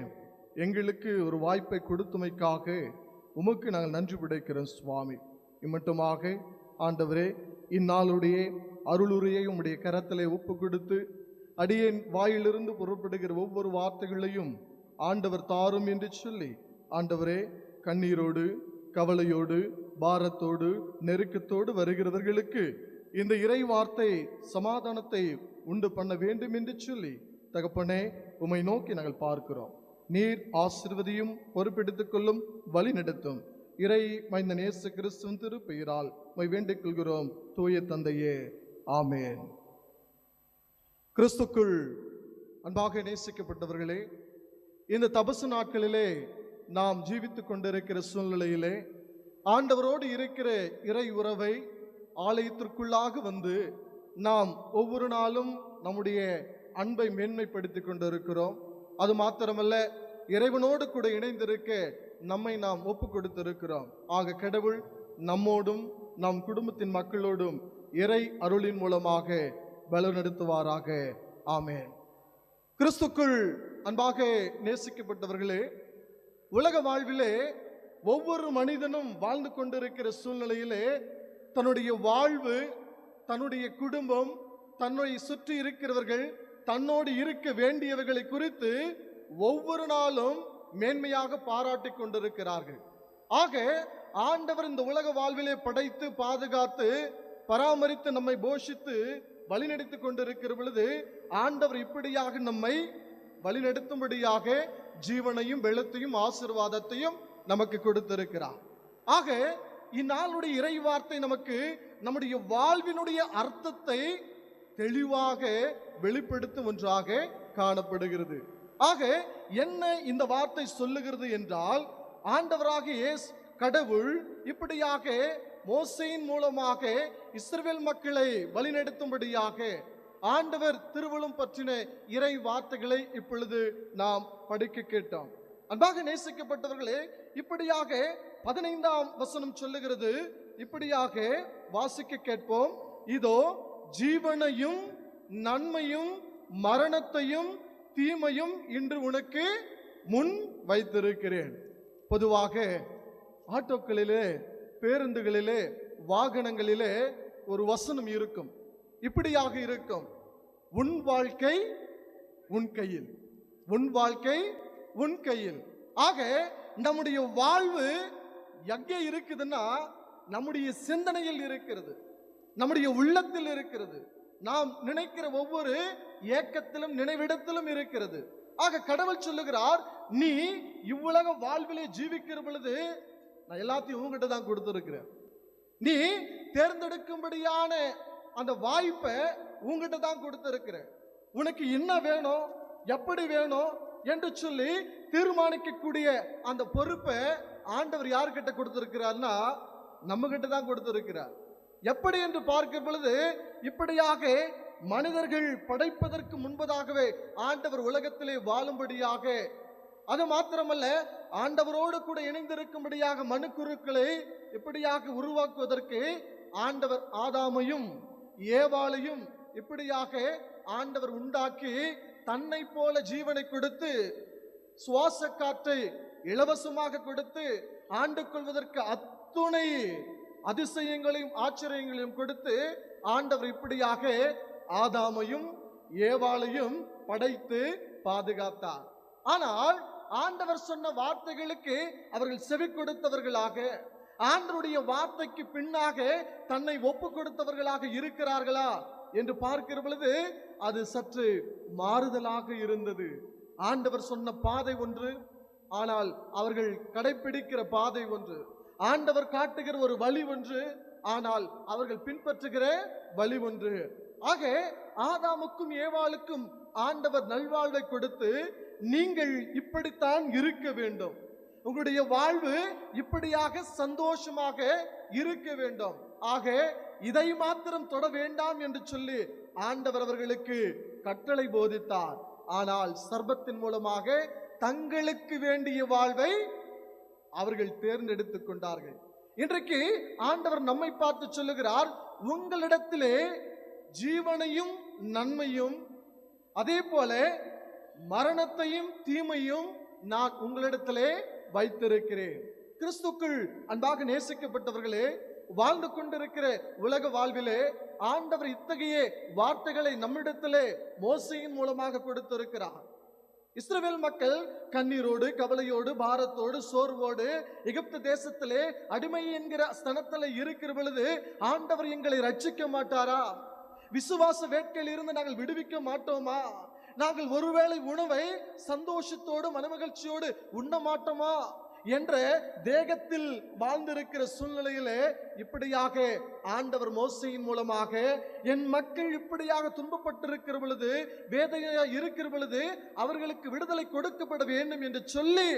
எங்களுக்கு ஒரு வாய்ப்பை கொடுத்தமைக்காக உமக்கு நாங்கள் நன்றி படைக்கிறோம் சுவாமி. இம்மட்டுமாக ஆண்டவரே, இந்நாளுடைய அருளுரையை உம்முடைய கரத்திலே ஒப்பு கொடுத்து அடியேன் வாயிலிருந்து புறப்படுகிற ஒவ்வொரு வார்த்தைகளையும் ஆண்டவர் தாரும் என்று சொல்லி, ஆண்டவரே, கண்ணீரோடு கவலையோடு பாரத்தோடு நெருக்கத்தோடு வருகிறவர்களுக்கு இந்த இறை வார்த்தை சமாதானத்தை உண்டு பண்ண வேண்டும் என்று சொல்லி, தகப்பனே, உம்மை நோக்கி நாங்கள் பார்க்கிறோம். நீர் ஆசீர்வதியும் பொறுப்பெடுத்துக் கொள்ளும் வழி நடத்தும். இறை மைந்தன் இயேசு கிறிஸ்துவின் திருப்பெயரால் வேண்டிக் கொள்கிறோம் தூய தந்தையே. ஆமென். கிறிஸ்துக்குள் அன்பாக நேசிக்கப்பட்டவர்களே, இந்த தபசு நாட்களிலே நாம் ஜீவித்துக் கொண்டிருக்கிற சூழ்நிலையிலே ஆண்டவரோடு இருக்கிற இறை உறவை ஆலயத்திற்குள்ளாக வந்து நாம் ஒவ்வொரு நாளும் நம்முடைய அன்பை மேன்மைப்படுத்தி கொண்டிருக்கிறோம். அது மாத்திரமல்ல, இறைவனோடு கூட இணைந்திருக்க நம்மை நாம் ஒப்பு கொடுத்திருக்கிறோம். ஆக கடவுள் நம்மோடும் நம் குடும்பத்தின் மக்களோடும் இறை அருளின் மூலமாக பலனெடுத்துவாராக. ஆமென். கிறிஸ்துக்குள் அன்பாக நேசிக்கப்பட்டவர்களே, உலக வாழ்விலே ஒவ்வொரு மனிதனும் வாழ்ந்து கொண்டிருக்கிற சூழ்நிலையிலே தன்னுடைய வாழ்வு, தன்னுடைய குடும்பம், தன்னை சுற்றி இருக்கிறவர்கள், தன்னோடு இருக்க வேண்டியவர்களை குறித்து ஒவ்வொரு நாளும் மேன்மையாக பாராட்டி கொண்டிருக்கிறார்கள். ஆக ஆண்டவர் இந்த உலக வாழ்விலே படைத்து பாதுகாத்து பராமரித்து நம்மை போஷித்து வழிநடத்தி கொண்டிருக்கிற பொழுது ஆண்டவர் இப்படியாக நம்மை வழிநடத்தும்படியாக ஜீவனையும் வெள்ளத்தையும் ஆசீர்வாதத்தையும் நமக்கு கொடுத்திருக்கிறார். ஆக இந்நாளுடைய இறை வார்த்தை நமக்கு நம்முடைய வாழ்வினுடைய அர்த்தத்தை தெளிவாக வெளிப்படுத்தும் ஒன்றாக காணப்படுகிறது. ஆக என்ன இந்த வார்த்தை சொல்லுகிறது என்றால், ஆண்டவராகிய கடவுள் இப்படியாக மோசேயின் மூலமாக இஸ்ரவேல் மக்களை வழிநடத்தும்படியாக ஆண்டவர் திருவள்ளும் பற்றின இறை வார்த்தைகளை இப்பொழுது நாம் படிக்க கேட்டோம். அன்பாக நேசிக்கப்பட்டவர்களே, இப்படியாக 15ஆம் வசனம் சொல்லுகிறது, இப்படியாக வாசிக்க கேட்போம். இதோ ஜீவனையும் நன்மையும் மரணத்தையும் தீமையும் இன்று உனக்கு முன் வைத்திருக்கிறேன். பொதுவாக ஆட்டோக்களிலே, பேருந்துகளிலே, வாகனங்களிலே ஒரு வசனம் இருக்கும். இப்படியாக இருக்கும், உன் வாழ்க்கை உன் கையில், உன் வாழ்க்கை உன் கையில். ஆக நம்முடைய வாழ்வு எங்கே இருக்குதுன்னா நம்முடைய சிந்தனையில் இருக்கிறது, நம்முடைய உள்ளத்தில் இருக்கிறது, நாம் நினைக்கிற ஒவ்வொரு ஏக்கத்திலும் நினைவிடத்திலும் இருக்கிறது. ஆக கடவுள் சொல்லுகிறார், நீ இவ்வுலக வாழ்விலே ஜீவிக்கிற பொழுது நான் எல்லாத்தையும் உங்ககிட்ட தான் கொடுத்திருக்கிறேன். நீ தேர்ந்தெடுக்கும்படியான அந்த வாய்ப்பை உங்ககிட்ட தான் கொடுத்திருக்கிறேன். உனக்கு என்ன வேணும், எப்படி வேணும் என்று சொல்லி தீர்மானிக்கக்கூடிய அந்த பொறுப்பை ஆண்டவர் யார்கிட்ட கொடுத்திருக்கிறார்னா நம்ம கிட்ட தான் கொடுத்திருக்கிறார். எப்படி என்று பார்க்கும் பொழுது, இப்படியாக மனிதர்கள் படைப்பதற்கு முன்பதாகவே ஆண்டவர் உலகத்திலே வாழும்படியாக, அது மாத்திரமல்ல ஆண்டவரோடு கூட இணைந்திருக்கும்படியாக மனுக்குருக்களை இப்படியாக உருவாக்குவதற்கு ஆண்டவர் ஆதாமையும் ஏவாளையும் இப்படியாக ஆண்டவர் உண்டாக்கி தன்னை போல ஜீவனை கொடுத்து சுவாச காற்றை இலவசமாக கொடுத்து ஆண்டு கொள்வதற்கு அத்துணை அதிசயங்களையும் ஆச்சரியங்களையும் கொடுத்து ஆண்டவர் இப்படியாக ஆதாமையும் ஏவாளையும் படைத்து பாதுகாத்தார். ஆனால் ஆண்டவர் சொன்ன வார்த்தைகளுக்கு அவர்கள் செவி கொடுத்தவர்களாக, ஆண்டவருடைய வார்த்தைக்கு பின்னாக தன்னை ஒப்பு கொடுத்தவர்களாக இருக்கிறார்களா என்று பார்க்கிற பொழுது அது சற்று மாறுதலாக இருந்தது. ஆண்டவர் சொன்ன பாதை ஒன்று, ஆனால் அவர்கள் கடைபிடிக்கிற பாதை ஒன்று. ஆண்டவர் காட்டுகிற ஒரு வழி ஒன்று, ஆனால் அவர்கள் பின்பற்றுகிற வழி ஒன்று. ஆக ஆதாமுக்கும் ஏவாளுக்கும் ஆண்டவர் நல்வாழ்வை கொடுத்து, நீங்கள் இப்படித்தான் இருக்க வேண்டும், உங்களுடைய வாழ்வு இப்படியாக சந்தோஷமாக இருக்க வேண்டும், ஆக இதை மாத்திரம் தொட வேண்டாம் என்று சொல்லி ஆண்டவர் அவர்களுக்கு கட்டளை போதித்தார். ஆனால் சர்பத்தின் மூலமாக தங்களுக்கு வேண்டிய வாழ்வை அவர்கள் தேர்ந்தெடுத்துக் கொண்டார்கள். இன்றைக்கு ஆண்டவர் நம்மை பார்த்து சொல்லுகிறார், உங்களிடத்திலே ஜீவனையும் நன்மையும் அதே போல மரணத்தையும் தீமையும் நான் உங்களிடத்திலே வைத்திருக்கிறேன். கிறிஸ்துக்குள் அன்பாக நேசிக்கப்பட்டவர்களே, வாழ்ந்து கொண்டிருக்கிற உலக வாழ்விலே ஆண்டவர் இத்தகைய வார்த்தைகளை நம்மிடத்திலே மோசேயின் மூலமாக கொடுத்திருக்கிறார். இஸ்ரவேல் மக்கள் கண்ணீரோடு, கவலையோடு, பாரத்தோடு, சோர்வோடு எகிப்து தேசத்திலே அடிமை என்கிற ஸ்தனத்தில் இருக்கிற பொழுது ஆண்டவர் எங்களை ரட்சிக்க மாட்டாரா? விசுவாச வேட்கையில் இருந்து நாங்கள் விடுவிக்க மாட்டோமா? நாங்கள் ஒருவேளை உணவை சந்தோஷத்தோடு மனமகிழ்ச்சியோடு உண்ண மாட்டோமா என்ற தேகத்தில் வாழ்ந்திருக்கிற சூழ்நிலையிலே இப்படியாக ஆண்டவர் மோசையின் மூலமாக என் மக்கள் இப்படியாக துன்பப்பட்டிருக்கிற பொழுது, வேதனையா இருக்கிற பொழுது அவர்களுக்கு விடுதலை கொடுக்கப்பட வேண்டும் என்று சொல்லி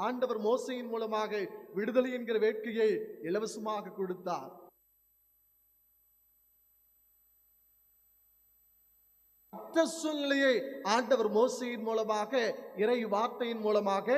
ஆண்டவர் மோசையின் மூலமாக விடுதலை என்கிற வேட்கையை இலவசமாக கொடுத்தார். சூழ்நிலையை ஆண்டவர் மோசையின் மூலமாக, இறை வார்த்தையின் மூலமாக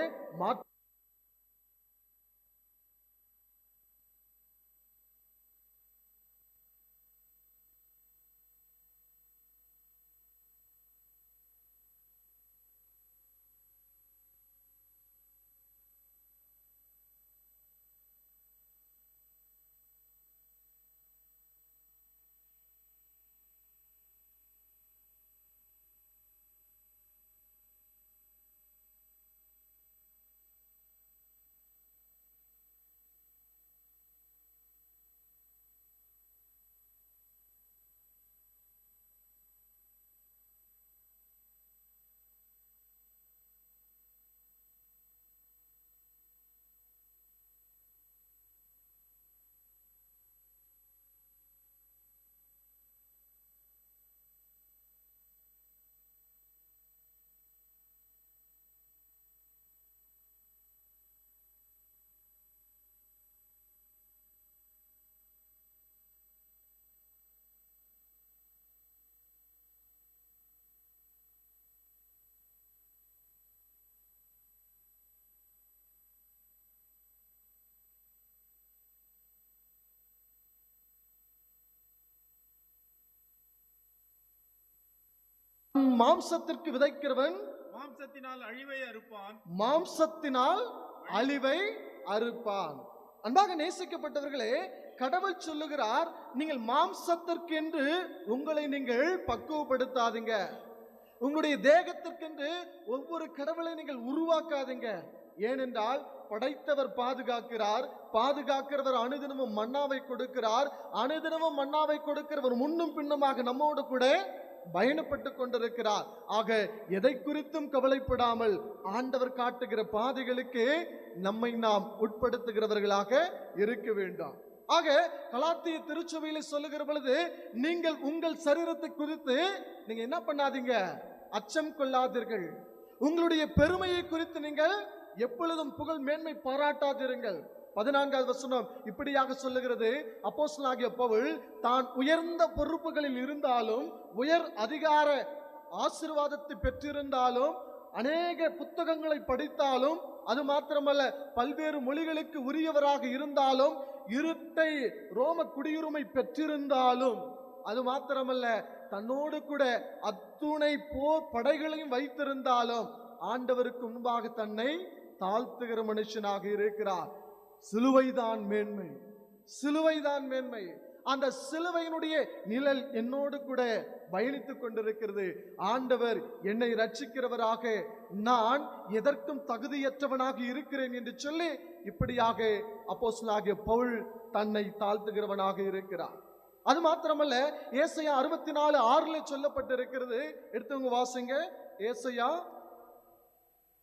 மாம்சத்திற்கு விதைக்கிறவன் மாம்சத்தினால் அழிவை அறுப்பான், மாம்சத்தினால் அழிவை அறுப்பான். அன்பாக நேசிக்கப்பட்டவர்களே, கடவுள் சொல்லுகிறார், நீங்கள் மாம்சத்திற்கென்று உங்களை நீங்கள் பக்குவப்படுத்தாதீங்க. உங்களுடைய தேகத்திற்கென்று ஒவ்வொரு கடவுளை நீங்கள் உருவாக்காதீங்க. ஏனென்றால் படைத்தவர் பாதுகாக்கிறார், பாதுகாக்கிறவர் அனுதினமும் மன்னாவை கொடுக்கிறார், அனுதினமும் மன்னாவை கொடுக்கிறவர் முன்னும் பின்னுமாக நம்மோடு கூட பயணப்பட்டு கொண்டிருக்கிறார். ஆக எதை குறித்தும் கவலைப்படாமல் ஆண்டவர் காட்டுகிற பாதைகளுக்கு நம்மை நாம் உட்படுத்துகிறவர்களாக இருக்க வேண்டாம். ஆக கலாத்திய திருச்சபையில சொல்லுகிற பொழுது, நீங்கள் உங்கள் சரீரத்தை குறித்து நீங்க என்ன பண்ணாதீங்க, அச்சம் கொள்ளாதீர்கள். உங்களுடைய பெருமையை குறித்து நீங்கள் எப்பொழுதும் புகழ் மேன்மை பாராட்டாதிருங்கள். 14வது வசனம் இப்படியாக சொல்லுகிறது, அப்போஸ்தலனாகிய பவுல் தான் உயர்ந்த பொறுப்புகளில் இருந்தாலும், உயர் அதிகார ஆசீர்வாதத்தை பெற்றிருந்தாலும், அநேக புத்தகங்களை படித்தாலும், அது மாத்திரமல்ல பல்வேறு மொழிகளுக்கு உரியவராக இருந்தாலும், இருட்டை ரோம குடியுரிமை பெற்றிருந்தாலும், அது மாத்திரமல்ல தன்னோடு கூட அத்துணை போர் படைகளையும் வைத்திருந்தாலும், ஆண்டவருக்கு முன்பாக தன்னை தாழ்த்துகிற மனுஷனாக இருக்கிறார். சிலுவைதான் மேன்மை, சிலுவைதான் மேன்மை. அந்த சிலுவையினுடைய நிழல் என்னோடு கூட பயணித்துக் கொண்டிருக்கிறது. ஆண்டவர் என்னை ரட்சிக்கிறவராக நான் எதற்கும் தகுதியற்றவனாக இருக்கிறேன் என்று சொல்லி இப்படியாக அப்போஸ்தலனாகிய பவுல் தன்னை தாழ்த்துகிறவனாக இருக்கிறார். அது மாத்திரமல்ல, ஏசாயா 64:6 சொல்லப்பட்டிருக்கிறது. எடுத்தவங்க வாசிங்க. ஏசாயா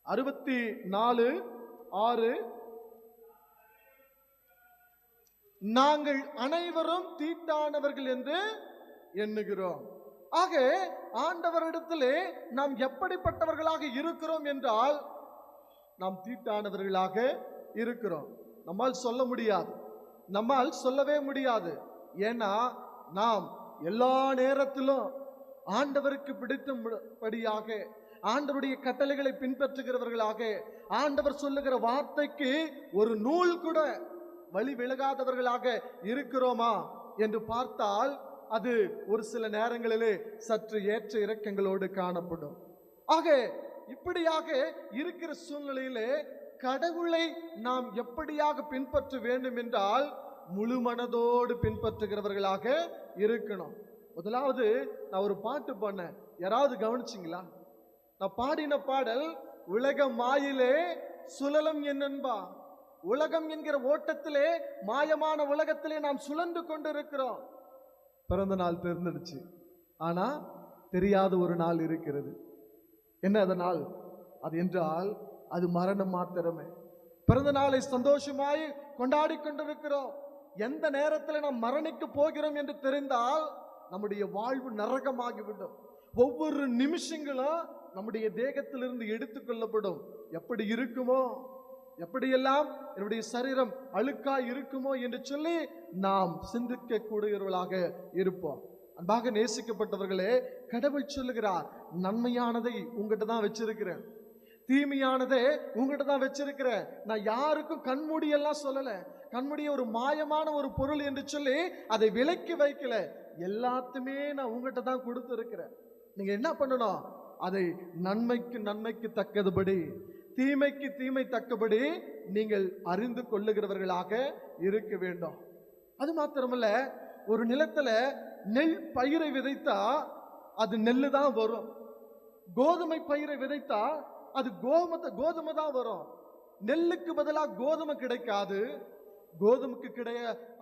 64:6, நாங்கள் அனைவரும் தீட்டானவர்கள் என்று எண்ணுகிறோம். ஆக ஆண்டவரிடத்திலே நாம் எப்படிப்பட்டவர்களாக இருக்கிறோம் என்றால், நாம் தீட்டானவர்களாக இருக்கிறோம். நம்மால் சொல்ல முடியாது, நம்மால் சொல்லவே முடியாது. ஏன்னா நாம் எல்லா நேரத்திலும் ஆண்டவருக்கு பிடித்தபடியாக, ஆண்டவருடைய கட்டளைகளை பின்பற்றுகிறவர்களாக, ஆண்டவர் சொல்லுகிற வார்த்தைக்கு ஒரு நூல் கூட வழி விலகாதவர்களாக இருக்கிறோமா என்று பார்த்தால், அது ஒரு சில நேரங்களிலே சற்று ஏற்ற இறக்கங்களோடு காணப்படும். ஆக இப்படியாக இருக்கிற சூழ்நிலையிலே கடவுளை நாம் எப்படியாக பின்பற்ற வேண்டும் என்றால், முழு மனதோடு பின்பற்றுகிறவர்களாக இருக்கணும். முதலாவது நான் ஒரு பாட்டு பாடினேன், யாராவது கவனிச்சிங்களா? நான் பாடின பாடல், உலக மாயிலே சுழலும் என்னன்பா, உலகம் என்கிற ஓட்டத்திலே, மாயமான உலகத்திலே நாம் சுழன்று கொண்டு இருக்கிறோம். பிறந்த நாள் தெரிந்துடுச்சு, ஆனா தெரியாத ஒரு நாள் இருக்கிறது. என்ன அந்த நாள்? அது என்றால் அது மரணம் மாத்திரமே. பிறந்த நாளை சந்தோஷமாய் கொண்டாடி கொண்டிருக்கிறோம். எந்த நேரத்தில் நாம் மரணிக்க போகிறோம் என்று தெரிந்தால் நம்முடைய வாழ்வு நரகமாகிவிடும். ஒவ்வொரு நிமிஷங்களும் நம்முடைய தேகத்திலிருந்து எடுத்துக்கொள்ளப்படும். எப்படி இருக்குமோ, எப்படியெல்லாம் என்னுடைய சரீரம் அழுக்காய் இருக்குமோ என்று சொல்லி நாம் சிந்திக்க கூடியவர்களாக இருப்போம். அன்பாக நேசிக்கப்பட்டவர்களே, கடவுள் சொல்லுகிறார், நன்மையானதை உங்ககிட்ட தான் வச்சிருக்கிறேன், தீமையானதை உங்ககிட்ட தான் வச்சிருக்கிறேன். நான் யாருக்கும் கண்மூடியெல்லாம் சொல்லல, கண்மூடிய ஒரு மாயமான ஒரு பொருள் என்று சொல்லி அதை விலக்கி வைக்கல. எல்லாத்தையுமே நான் உங்ககிட்ட தான் கொடுத்துருக்கிறேன். நீங்க என்ன பண்ணணும்? அதை நன்மைக்கு நன்மைக்கு தக்கதுபடி, தீமைக்கு தீமை தக்கபடி நீங்கள் அறிந்து கொள்ளுகிறவர்களாக இருக்க வேண்டும். அது மாத்திரமல்ல, ஒரு நிலத்துல நெல் பயிரை விதைத்தா அது நெல்லு தான் வரும். கோதுமை பயிரை விதைத்தா அது கோதுமை தான் வரும். நெல்லுக்கு பதிலாக கோதுமை கிடைக்காது, கோதுமைக்கு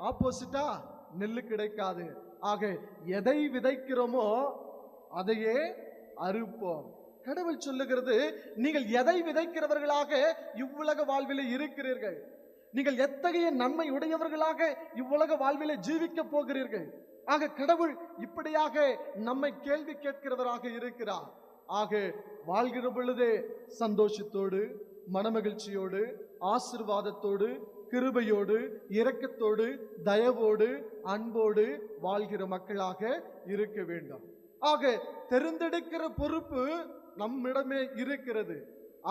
ஆப்போசிட்டா நெல்லு கிடைக்காது. ஆக எதை விதைக்கிறோமோ அதையே அறுப்போம். கடவுள் சொல்லுகிறது, நீங்கள் எதை விதைக்கிறவர்களாக இவ்வுலக வாழ்விலே இருக்கிறீர்கள், நீங்கள் எத்தகைய நன்மை உடையவர்களாக இவ்வுலக வாழ்விலே ஜீவிக்க போகிறீர்கள். ஆக கடவுள் இப்படியாக நம்மை கேள்வி கேட்கிறவராக இருக்கிறார். ஆக வாழ்கிற பொழுதே சந்தோஷத்தோடு, மனமகிழ்ச்சியோடு, ஆசீர்வாதத்தோடு, கிருபையோடு, இரக்கத்தோடு, தயவோடு, அன்போடு வாழ்கிற மக்களாக இருக்க வேண்டும். ஆக தெரிந்தெடுக்கிற பொறுப்பு நம்மிடமே இருக்கிறது.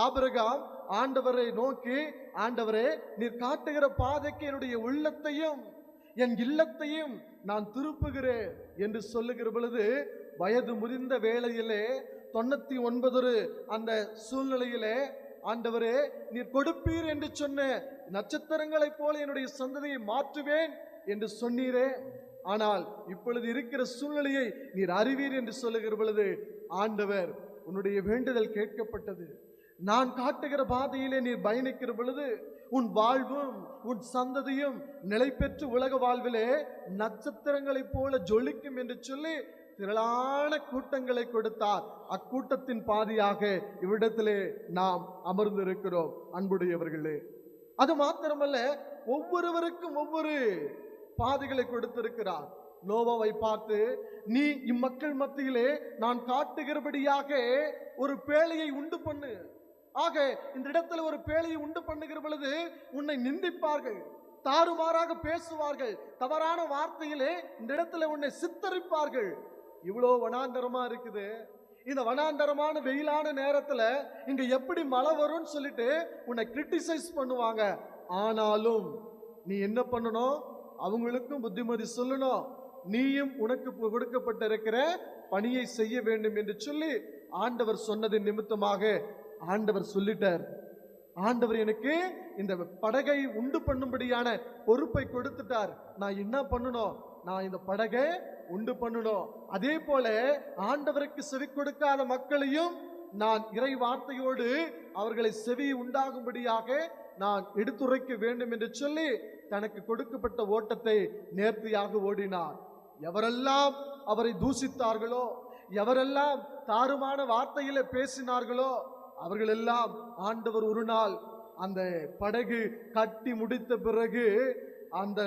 ஆபிரகாம் ஆண்டவரை நோக்கி, ஆண்டவரே, நீர் காட்டுகிற பாதைக்கு என்னுடைய உள்ளத்தையும் என் இல்லத்தையும் நான் திருப்புகிறேன் என்று சொல்லுகிற பொழுது, வயது முதிர்ந்த வேளையிலே 99 அந்த சூழ்நிலையிலே, ஆண்டவரே, நீர் கொடுப்பீர் என்று சொன்ன நட்சத்திரங்களைப் போல என்னுடைய சந்ததியை மாற்றுவேன் என்று சொன்னீரே, ஆனால் இப்பொழுது இருக்கிற சூழ்நிலையை நீர் அறிவீர் என்று சொல்லுகிற பொழுது, ஆண்டவர், உன்னுடைய வேண்டுதல் கேட்கப்பட்டது. நான் காட்டுகிற பாதையிலே நீர் பயணிக்கிற பொழுது உன் வாழ்வும் உன் சந்ததியும் நிலை பெற்று உலக வாழ்விலே நட்சத்திரங்களைப் போல ஜொலிக்கும் என்று சொல்லி திரளான கூட்டங்களை கொடுத்தார். அக்கூட்டத்தின் பாதியாக இவ்விடத்திலே நாம் அமர்ந்திருக்கிறோம். அன்புடையவர்களே, அது மாத்திரமல்ல, ஒவ்வொருவருக்கும் ஒவ்வொரு பாதைகளை கொடுத்திருக்கிறார். நோவாவை பார்த்து, நீ இம்மக்கள் மத்தியிலே நான் காட்டுகிறபடியாக ஒரு பேழையை உண்டு பண்ணு. ஆக இந்த இடத்துல ஒரு பேழையை உண்டு பண்ணுகிற பொழுது உன்னை நிந்திப்பார்கள், தாறுமாறாக பேசுவார்கள், தவறான வார்த்தையிலே இந்த இடத்துல உன்னை சித்தரிப்பார்கள். இவ்வளோ வனாந்தரமா இருக்குது, இந்த வனாந்தரமான வெயிலான நேரத்துல இங்க எப்படி மழை வரும்னு சொல்லிட்டு உன்னை கிரிட்டிசைஸ் பண்ணுவாங்க. ஆனாலும் நீ என்ன பண்ணணும்? அவங்களுக்கும் புத்திமதி சொல்லணும். நீயும் உனக்கு கொடுக்கப்பட்டிருக்கிற பணியை செய்ய வேண்டும் என்று சொல்லி ஆண்டவர் சொன்னதின் நிமித்தமாக ஆண்டவர் சொல்லிட்டார். ஆண்டவர் எனக்கு இந்த படகை உண்டு பண்ணும்படியான பொறுப்பை கொடுத்துட்டார். நான் என்ன பண்ணணும்? நான் இந்த படகை உண்டு பண்ணணும். அதே போல ஆண்டவருக்கு செவி கொடுக்காத மக்களையும் நான் இறை வார்த்தையோடு அவர்களை செவி உண்டாகும்படியாக நான் எடுத்துரைக்க வேண்டும் என்று சொல்லி தனக்கு கொடுக்கப்பட்ட ஓட்டத்தை நேர்த்தியாக ஓடினார். எவரெல்லாம் அவரை தூசித்தார்களோ, எவரெல்லாம் தாறுமான வார்த்தையில பேசினார்களோ, அவர்களெல்லாம் ஆண்டவர் ஒரு நாள் அந்த படகு கட்டி முடித்த பிறகு அந்த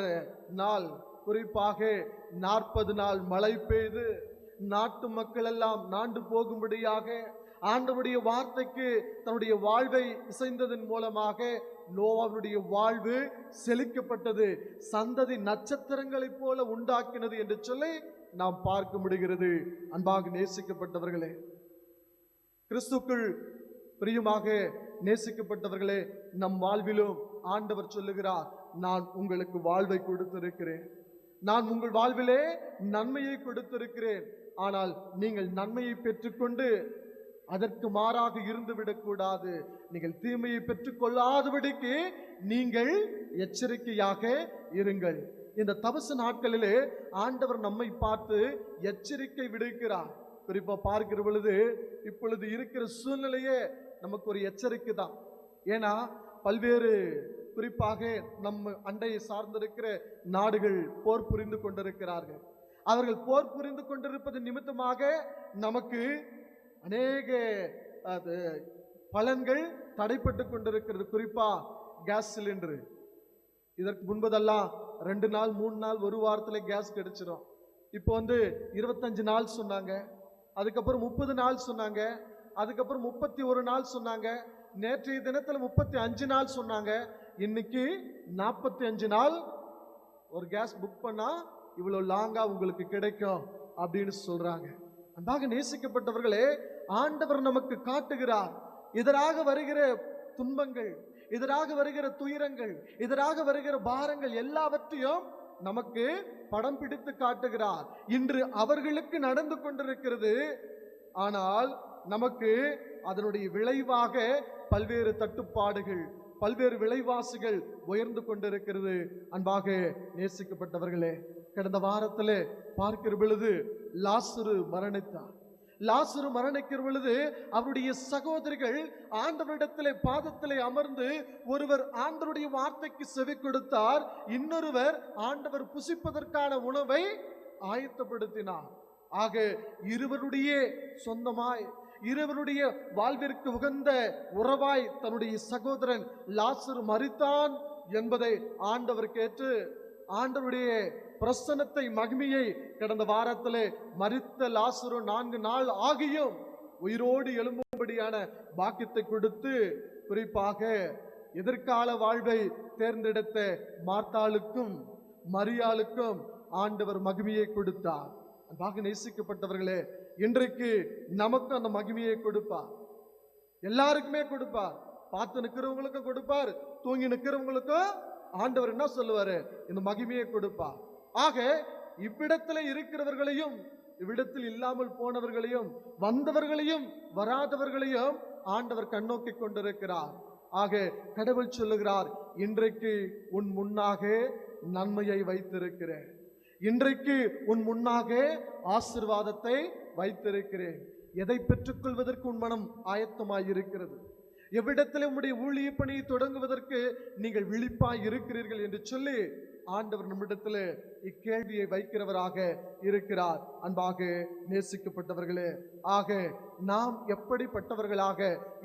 நாள் குறிப்பாக 40 நாள் மழை பெய்து நாட்டு மக்கள் எல்லாம் நாண்டு போகும்படியாக ஆண்டவருடைய வார்த்தைக்கு தன்னுடைய வாழ்வை இசைந்ததன் மூலமாக நோவாவுடைய வாழ்வு செழிக்கப்பட்டது, சந்ததி நட்சத்திரங்களைப் போல உண்டாக்கினது என்று சொல்லி நாம் பார்க்க முடிகிறது. அன்பாக நேசிக்கப்பட்டவர்களே, கிறிஸ்துக்குள் பிரியமாக நேசிக்கப்பட்டவர்களே, நம் வாழ்விலும் ஆண்டவர் சொல்லுகிறார், நான் உங்களுக்கு வாழ்வை கொடுத்திருக்கிறேன், நான் உங்கள் வாழ்விலே நன்மையை கொடுத்திருக்கிறேன். ஆனால் நீங்கள் நன்மையை பெற்றுக்கொண்டு அதற்கு மாறாக இருந்துவிடக்கூடாது. நீங்கள் தீமையை பெற்றுக்கொள்ளாதபடிக்கு நீங்கள் எச்சரிக்கையாக இருங்கள். இந்த தபசு நாட்களிலே ஆண்டவர் நம்மை பார்த்து எச்சரிக்கை விடுக்கிறார். குறிப்பா பார்க்கிற பொழுது இப்பொழுது இருக்கிற சூழ்நிலையே நமக்கு ஒரு எச்சரிக்கை தான். ஏன்னா பல்வேறு குறிப்பாக நம்ம அண்டையை சார்ந்திருக்கிற நாடுகள் போர் புரிந்து கொண்டிருக்கிறார்கள். அவர்கள் போர் புரிந்து கொண்டிருப்பது நிமித்தமாக நமக்கு அநேக பலன்கள் தடைப்பட்டு கொண்டிருக்கிறது. குறிப்பா கேஸ் சிலிண்டரு. இதற்கு முன்பதெல்லாம் 2 நாள் 3 நாள் ஒரு வாரத்துல கேஸ் கிடைச்சிடும். இப்போ 25 நாள் சொன்னாங்க, அதுக்கப்புறம் 30 நாள் சொன்னாங்க, அதுக்கப்புறம் 31 நாள் சொன்னாங்க, நேற்றைய தினத்துல 35 நாள் சொன்னாங்க, இன்னைக்கு 45 நாள் ஒரு கேஸ் புக் பண்ணா இவ்வளவு லாங்கா உங்களுக்கு கிடைக்கும் அப்படின்னு சொல்றாங்க. அன்பாக நேசிக்கப்பட்டவர்களே, ஆண்டவர் நமக்கு காட்டுகிறார் எதிராக வருகிற துன்பங்கள், எதிராக வருகிற துயரங்கள், எதிராக வருகிற பாரங்கள் எல்லாவற்றையும் நமக்கு படம் பிடித்து காட்டுகிறார். இன்று அவர்களுக்கு நடந்து கொண்டிருக்கிறது, ஆனால் நமக்கு அதனுடைய விளைவாக பல்வேறு தட்டுப்பாடுகள், பல்வேறு விலைவாசிகள் உயர்ந்து கொண்டிருக்கிறது. அன்பாக நேசிக்கப்பட்டவர்களே, கடந்த வாரத்தில் பார்க்கிற பொழுது லாசரு மரணித்தார். லாசரு மரணிக்கிற பொழுது அவருடைய சகோதரிகள் ஆண்டவரிடத்திலே பாதத்திலே அமர்ந்து, ஒருவர் ஆண்டவருடைய வார்த்தைக்கு செவி கொடுத்தார், இன்னொருவர் ஆண்டவர் புசிப்பதற்கான உணவை ஆயத்தப்படுத்தினார். ஆக இருவருடைய சொந்தமாய், இருவருடைய வாழ்விற்கு உகந்த உறவாய் தன்னுடைய சகோதரன் லாசரு மரித்தான் என்பதை ஆண்டவர் கேட்டு ஆண்டவருடைய பிரசன்னத்தை, மகிமையை கடந்த வாரத்திலே மரித்த லாசரு 4 நாள் ஆகியும் உயிரோடு எழும்பும்படியான பாக்கியத்தை கொடுத்து, குறிப்பாக எதிர்கால வாழ்வை தேர்ந்தெடுத்த மார்த்தாளுக்கும் மரியாளுக்கும் ஆண்டவர் மகிமையை கொடுத்தார். அன்பாக நேசிக்கப்பட்டவர்களே, இன்றைக்கு நமக்கு அந்த மகிமையை கொடுப்பார். எல்லாருக்குமே கொடுப்பார். பார்த்து நிற்கிறவங்களுக்கும் கொடுப்பார், தூங்கி நிற்கிறவங்களுக்கும் ஆண்டவர் என்ன சொல்லுவாரு, இந்த மகிமையை கொடுப்பார். ஆக இவ்விடத்தில் இருக்கிறவர்களையும், இவ்விடத்தில் இல்லாமல் போனவர்களையும், வந்தவர்களையும் வராதவர்களையும் ஆண்டவர் கண்ணோக்கி கொண்டிருக்கிறார். ஆக கடவுள் சொல்லுகிறார், இன்றைக்கு உன் முன்னாக நன்மையை வைத்திருக்கிறேன், இன்றைக்கு உன் முன்னாக ஆசீர்வாதத்தை வைத்திருக்கிறேன். எதை பெற்றுக்கொள்வதற்கு உன் மனம் ஆயத்தமாயிருக்கிறது? எவ்விடத்தில் உம்முடைய ஊழிய பணியை தொடங்குவதற்கு நீங்கள் விழிப்பாய் இருக்கிறீர்கள் என்று சொல்லி ஆண்டவர் நம்மிடத்தில் இக்கேள்வியை வைக்கிறவராக இருக்கிறார். அன்பாக நேசிக்கப்பட்டவர்களே, ஆக நாம் எப்படிப்பட்டவர்களாக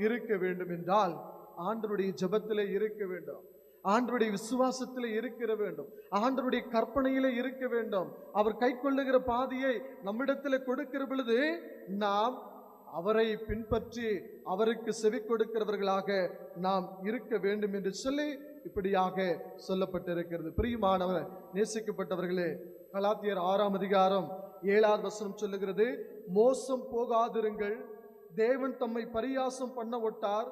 இருக்க வேண்டும் என்றால், ஆண்டவருடைய ஜெபத்திலே இருக்க வேண்டும், ஆண்டவருடைய விசுவாசத்தில் இருக்கிற வேண்டும், ஆண்டவருடைய கற்பனையிலே இருக்க வேண்டும். அவர் கை கொள்ளுகிற பாதையை நம்மிடத்தில் கொடுக்கிற பொழுது நாம் அவரை பின்பற்றி அவருக்கு செவி கொடுக்கிறவர்களாக நாம் இருக்க வேண்டும் என்று சொல்லி இப்படியாக சொல்லப்பட்டிருக்கிறது. பிரியமானவர் நேசிக்கப்பட்டவர்களே, கலாத்தியர் 6ஆம் அதிகாரம் 7வது வசனம் சொல்லுகிறது, மோசம் போகாதிருங்கள், தேவன் தம்மை பரியாசம் பண்ண ஒட்டார்,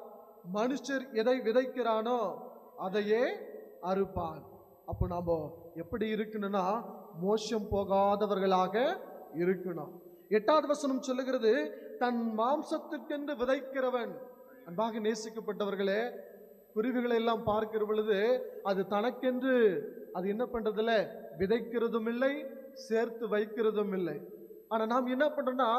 மனுஷர் எதை விதைக்கிறானோ அதையே அறுப்பான். அப்போ நாம எப்படி இருக்கணும்னா, மோசம் போகாதவர்களாக இருக்கணும். 8வது வசனம் சொல்லுகிறது, தன் மாம்சத்துக்கென்று விதைக்கிறவன். அன்பாக நேசிக்கப்பட்டவர்களே, குருவிகளை எல்லாம் பார்க்கிற பொழுது அது தனக்கென்று அது என்ன பண்றதில்ல, விதைக்கிறதும் இல்லை, சேர்த்து வைக்கிறதும் இல்லை. ஆனா நாம் என்ன பண்றோம்னா,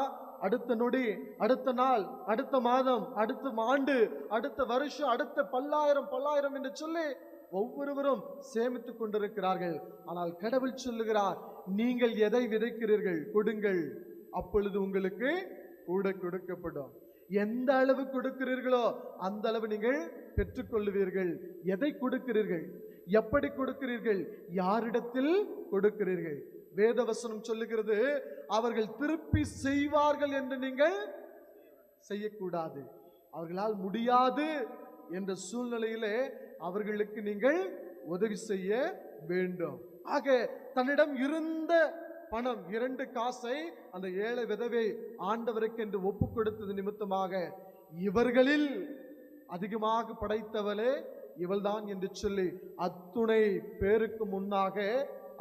அடுத்த நொடி, அடுத்த நாள், அடுத்த மாதம், அடுத்த ஆண்டு, அடுத்த வருஷம், அடுத்த பல்லாயிரம் என்று சொல்லி ஒவ்வொருவரும் சேமித்துக் கொண்டிருக்கிறார்கள். ஆனால் கடவுள் சொல்லுகிறார், நீங்கள் எதை விதைக்கிறீர்கள் கொடுங்கள், அப்பொழுது உங்களுக்கு கூட கொடுக்கப்படும். எந்த அளவு கொடுக்கிறீர்களோ அந்த அளவு நீங்கள் பெற்றுக்கொள்ளுவீர்கள். எதை கொடுக்கிறீர்கள், எப்படி கொடுக்கிறீர்கள், யாரிடத்தில் கொடுக்கிறீர்கள்? வேதவசனம் சொல்லுகிறது, அவர்கள் திருப்பி செய்வார்கள் என்று நீங்கள் செய்யக்கூடாது. அவர்களால் முடியாது என்ற சூழ்நிலையிலே அவர்களுக்கு நீங்கள் உதவி செய்ய வேண்டும். ஆக தன்னிடம் இருந்த பணம் 2 காசை அந்த ஏழை விதவை ஆண்டவருக்கு என்று ஒப்பு கொடுத்தது நிமித்தமாக, இவர்களில் அதிகமாக படைத்தவளே இவள்தான் என்று சொல்லி அத்துணை பேருக்கு முன்னாக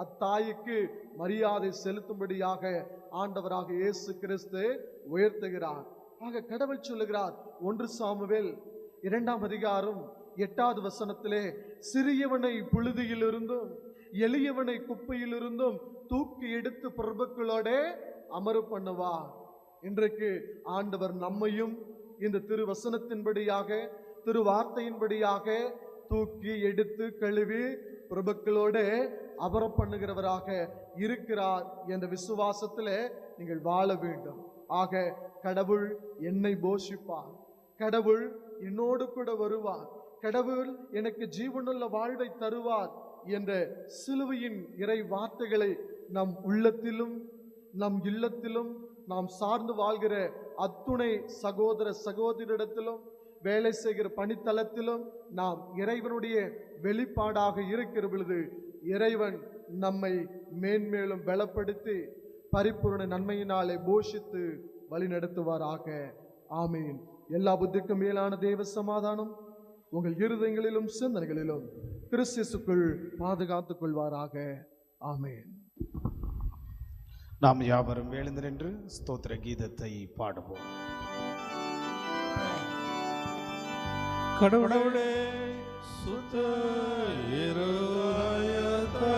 அத்தாய்க்கு மரியாதை செலுத்தும்படியாக ஆண்டவராக இயேசு கிறிஸ்து உயர்த்துகிறார். ஆக கடவுள் சொல்லுகிறார், 1 சாமுவேல் 2ஆம் அதிகாரம் 8வது வசனத்திலே, சிறியவனை புழுதியிலிருந்தும் எளியவனை குப்பையிலிருந்தும் தூக்கி எடுத்து பிரபுக்களோட அமரு பண்ணுவார். இன்றைக்கு ஆண்டவர் நம்மையும் இந்த திருவசனத்தின்படியாக, திருவார்த்தையின்படியாக தூக்கி எடுத்து கழுவி பிரபுக்களோட அமர பண்ணுகிறவராக இருக்கிறார் என்ற விசுவாசத்தில் நீங்கள் வாழ வேண்டும். ஆக கடவுள் என்னை போஷிப்பார், கடவுள் என்னோடு கூட வருவார், கடவுள் எனக்கு ஜீவனுள்ள வாழ்வை தருவார் என்ற சிலுவையின் இறை வார்த்தைகளை நம் உள்ளத்திலும் நம் இல்லத்திலும் நாம் சார்ந்து வாழ்கிற அத்துணை சகோதர சகோதரிடத்திலும் வேலை செய்கிற பணித்தளத்திலும் நாம் இறைவனுடைய வெளிப்பாடாக இருக்கிற பொழுது இறைவன் நம்மை மேன்மேலும் பலப்படுத்தி பரிபூர்ண நன்மையினாலே போஷித்து வழிநடத்துவாராக. ஆமீன். எல்லா புத்திக்கும் மேலான தேவ சமாதானம் உங்கள் இருதயங்களிலும் சிந்தனைகளிலும் கிறிஸ்துவுக்குள் பாதுகாத்துக் கொள்வாராக. ஆமீன். நாம் யாவரும் எழுந்து நின்று ஸ்தோத்திர கீதத்தை பாடுவோம். கடவுளே சுத்த இருதயத்தை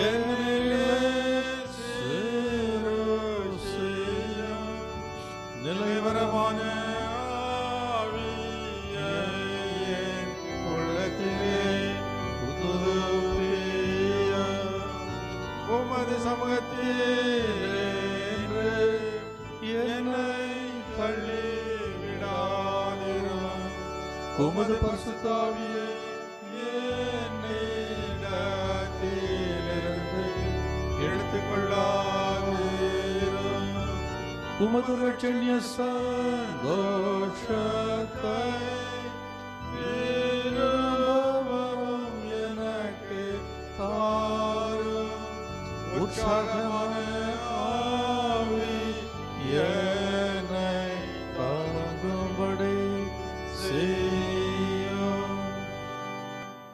என்னிலே சேரு செய்யும் நிலைவரமான ஆவியை என் உள்ளத்திலே புதுப்பியும். உமது சமூகத்திலே என்னை தள்ளி உமது பரிசுத்த ஆவியை என்னிடத்திலிருந்து எடுத்துக்கொள்ளாதீரும். உமது இரட்சணிய சந்தோஷத்தை திரும்பவும் எனக்கு தாரும். உற்சாகமான ஆவி என்னை தாங்கும்படி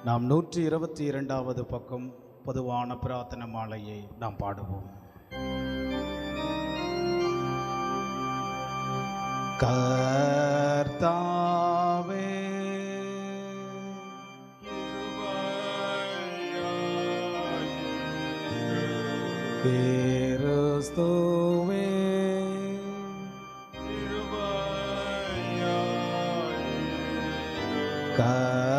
நாம் 122வது பக்கம் பொதுவான பிரார்த்தனை மாலையை நாம் பாடுவோம். கர்த்தாவே கிறிஸ்துவே கர்த்தாவே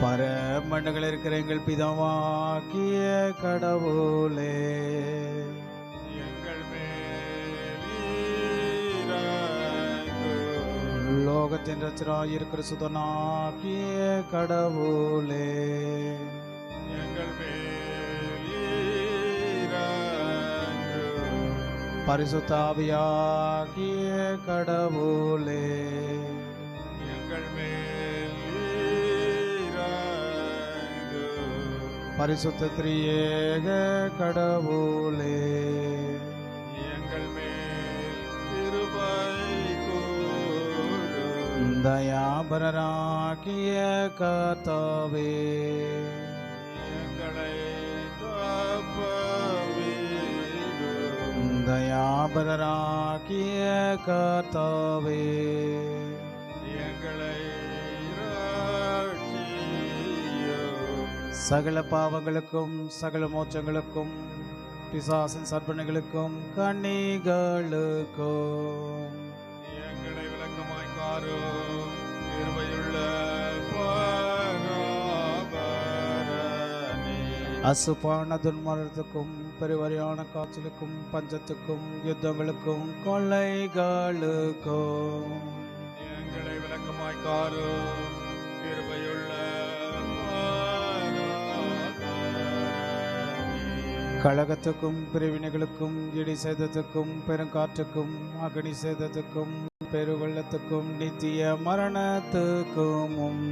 பரமண்டலங்களில் இருக்கிற எங்கள் பிதாவாகிய கடவுளே லோகத்தின் ரட்சகராய் இருக்கிற சுதனாகிய கடவுளே பரிசுத்த ஆவியாகிய கடவுளே பரிசுத்த திரியேக கடவுளே தயாபரராகிய கர்த்தாவே தயாபரராகிய கர்த்தாவே சகல பாவங்களுக்கும் சகல மோட்சங்களுக்கும் பிசாசின் சற்பனைகளுக்கும் கண்ணிகளுக்கும் எங்களை விளக்கமாய் காரும் கிருபையுள்ள அசுபான துன்மரத்துக்கும் பெருவரியான காய்ச்சலுக்கும் பஞ்சத்துக்கும் யுத்தங்களுக்கும் கொள்ளைகளுக்கும் எங்களை விளக்கமாய் காரும் கிருபையுள்ள கழகத்துக்கும் பிரிவினைகளுக்கும் இடி சேதத்துக்கும் பெருங்காற்றுக்கும் அக்னி சேதத்துக்கும் பெருவெள்ளத்துக்கும் நித்திய மரணத்துக்கும்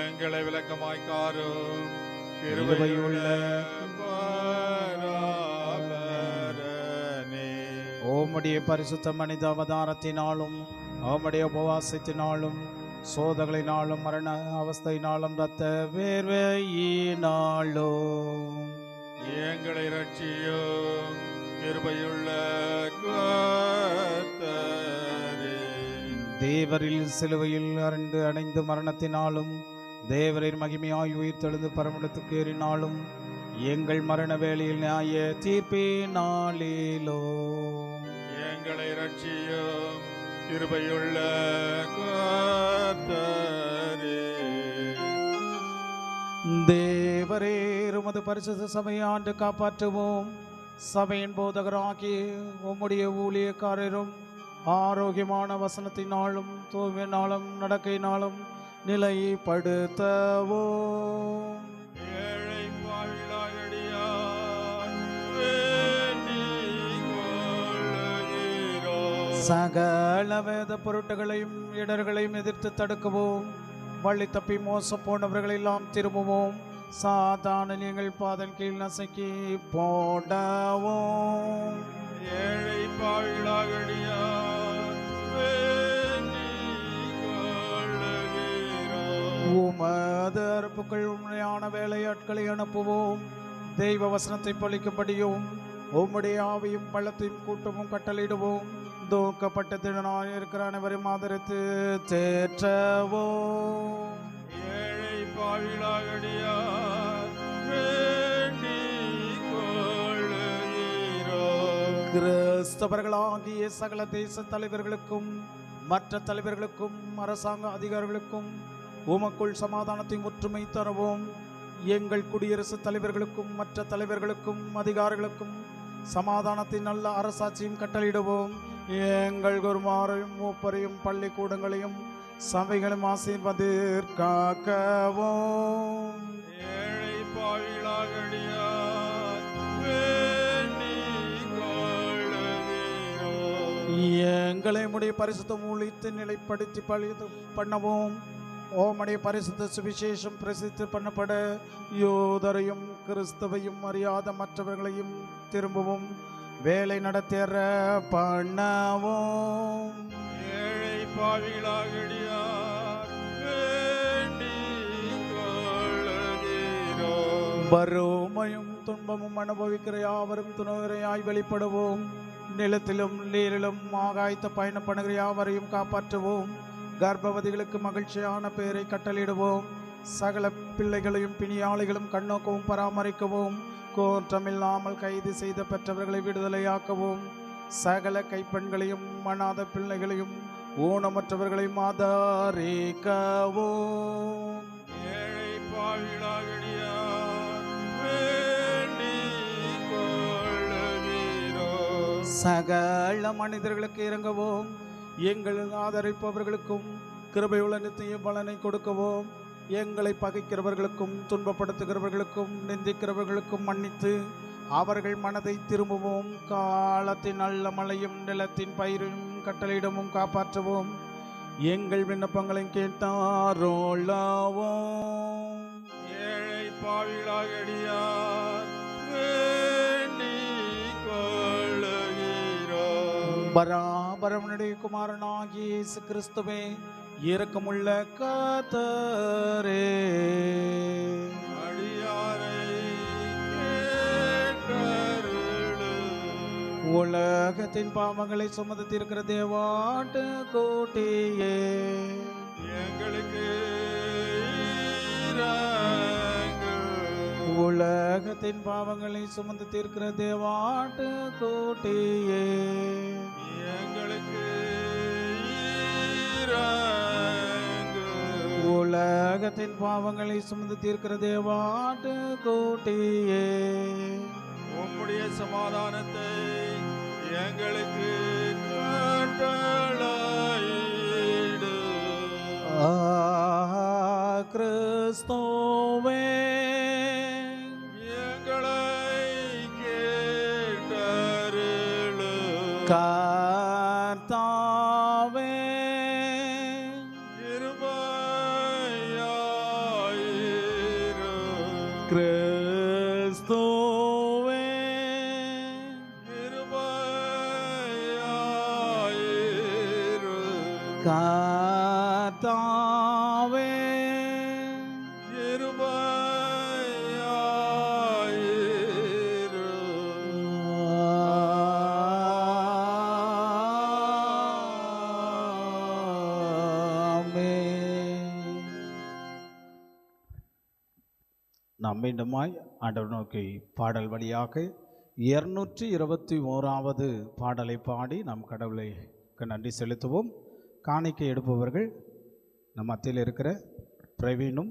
எங்களை விளக்கமாய் காரும் கிருபையுள்ள ஓமுடைய பரிசுத்த மனித அவதாரத்தினாலும் ஓமுடைய உபவாசத்தினாலும் சோதனைகளினாலும் மரண அவஸ்தையினாலும் இரத்த வேர்வையினாலும் எங்களை ரட்சியும் கிருபையுள்ள தேவரில் சிலுவையில் அரண்டு அடைந்து மரணத்தினாலும் தேவரின் மகிமையாய் உயிர் தெழுந்து பரமடத்துக்கு ஏறினாலும் எங்கள் மரண வேளையில் நியாய தீர்ப்பினாலிலோ எங்களை ரட்சியும் கிருபையுள்ள தேவரே உமது பரிசுத்த சபையை ஆண்டு காப்பாற்றுவோம். சபையின் போதகராகிய உம்முடைய ஊழியக்காரரும் ஆரோக்கியமான வசனத்தினாலும் தூய்மையினாலும் நடக்கையினாலும் நிலைப்படுத்தவும் ஏழை பாவிலாகடியார் வேண்டிக் கொள்ளுகிறோம். சகல வேத பொருட்களையும் இடர்களையும் எதிர்த்து தடுக்கவும் வழி தப்பி மோச போனவர்கள் எல்லாம் திரும்பவும் சாதாரண நீங்கள் பாதன் கீழ் நசுக்கி போடவும் ஏழை பாவிலாகடியார் வேண்டிக் கொள்ளுகிறோம். உமது அறுப்புக்கள் உண்மையான வேலையாட்களை அனுப்புவோம் தெய்வ வசனத்தை பழிக்கும்படியும் உம்முடைய ஆவியும் பள்ளத்தையும் கூட்டமும் கட்டளையிடுவோம் தூக்கப்பட்ட திடனாய் இருக்கிற அனைவரும் ஆதரித்து தேற்றவோம் ஏழை பாவிலாகடியார் வேண்டிக் கொள்ளுகிறோம். கிறிஸ்தவர்களாகிய சகல தேச தலைவர்களுக்கும் மற்ற தலைவர்களுக்கும் அரசாங்க அதிகாரிகளுக்கும் உமக்குள் சமாதானத்தையும் ஒற்றுமை தரவும் எங்கள் குடியரசுத் தலைவர்களுக்கும் மற்ற தலைவர்களுக்கும் அதிகாரிகளுக்கும் சமாதானத்தின் நல்ல அரசாட்சியும் கட்டளையிடுவோம் எங்கள் குருமாரையும் மூப்பரையும் பள்ளிக்கூடங்களையும் சபைகளும் ஆசீர்வதிற்காக்கவும் ஏழை பாவிலாகடியார் வேண்டிக் கொள்ளுகிறோம். எங்களை உடைய பரிசுத்த ஊழியத்தை நிலைப்படுத்தி பண்ணவும் ஓமடைய பரிசுத்த சுவிசேஷம் பிரசித்தி பண்ணப்பட யூதரையும் கிறிஸ்தவையும் அறியாத மற்றவர்களையும் திரும்பவும் வேலை நடத்தேற பண்ணவும் ஏழை பாவிலாகடியார் வேண்டிக் கொள்ளுகிறோம். வறுமையும் துன்பமும் அனுபவிக்கிற யாவரும் துணைவரையாய் வெளிப்படுவோம் நிலத்திலும் நீரிலும் ஆகாய்த்த பயணம் பண்ணுகிற யாவரையும் காப்பாற்றுவோம் கர்ப்பவதிகளுக்கு மகிழ்ச்சியான பெயரை கட்டளையிடுவோம் சகல பிள்ளைகளையும் பிணியாளிகளும் கண்ணோக்கவும் பராமரிக்கவும் கோற்றமில்லாமல் கைது செய்த பெற்றவர்களை விடுதலையாக்கவும் சகல கைப்பெண்களையும் அநாத பிள்ளைகளையும் ஊனமற்றவர்களையும் ஆதரிக்கவும் ஏழை பாவிலாகடியார் வேண்டிக் கொள்ளுகிறோம். சகல மனிதர்களுக்கு இறங்கவும் எங்கள் ஆதரிப்பவர்களுக்கும் கிருபையுள்ள நித்திய பலனை கொடுக்கவும் எங்களை பகைக்கிறவர்களுக்கும் துன்பப்படுத்துகிறவர்களுக்கும் நிந்திக்கிறவர்களுக்கும் மன்னித்து அவர்கள் மனதை திரும்பவும் காலத்தின் நல்ல மழையும் நிலத்தின் பயிரும் கட்டளையிடமும் காப்பாற்றவும் எங்கள் விண்ணப்பங்களை கேட்டாரோளாவும் ஏழை பாவிலாகடியார் வேண்டிக் கொள்ளுகிறோம். பராபரவனுடைய குமாரனாகிய இயேசு கிறிஸ்துவே இரக்கமுள்ள கர்த்தரே அடியாரை கேட்டருளும். உலகத்தின் பாவங்களை சுமந்து தீர்க்கிற தேவாட்டு கோட்டியே எங்களுக்கு இரங்கும். உலகத்தின் பாவங்களை சுமந்து தீர்க்கிற தேவாட்டு கோட்டியே எங்களுக்கு இரங்கும். உலகத்தின் பாவங்களை சுமந்து தீர்க்கிற தேவாட்டு கோட்டியே உம்முடைய சமாதானத்தை எங்களுக்கு கட்டளையிடு. கிறிஸ்துவே எங்களை கேட்டருளும். கர்த்தாவே கிருபையாயிரும். கிறிஸ்துவே கிருபையாயிரும். கர்த்தாவே கிருபையாயிரும். நாம் மீண்டுமாய் ஆண்டவர் நோக்கி பாடல் வழியாக 221வது பாடலை பாடி நம் கடவுளுக்கு நன்றி செலுத்துவோம். காணிக்கை எடுப்பவர்கள் நம் மத்தியில் இருக்கிற பிரவீனும்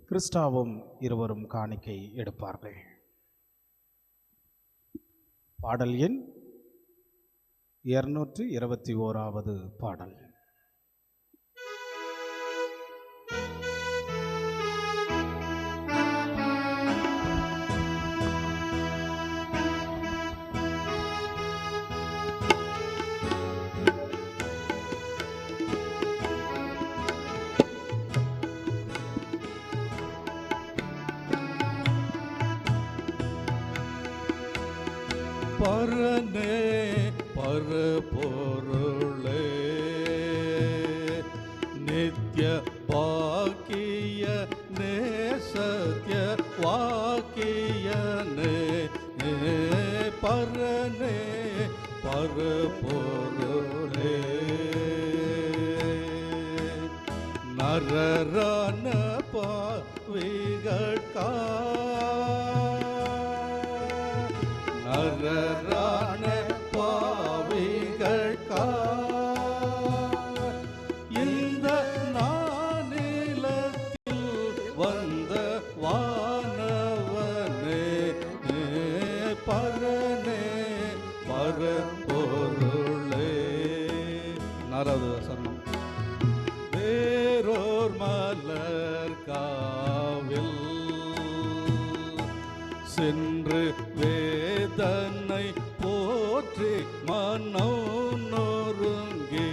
கிறிஸ்டாவும் இருவரும் காணிக்கை எடுப்பார்கள். பாடல் எண் 221வது பாடல். பரனே பரபொருளே நித்ய பாக்கிய நேசத்ய வாக்கியனே பரனே பரபொருளே நரரான பாவிகள்கா நரரான பாவிகள்கா இந்த நானிலத்தில் வந்த வானவனே பரனே பரபொருளே. நாலாவது வசனம். வேறோர் மலர் காவில் சென்று வேதனை போற்றி மனம் நொறுங்கி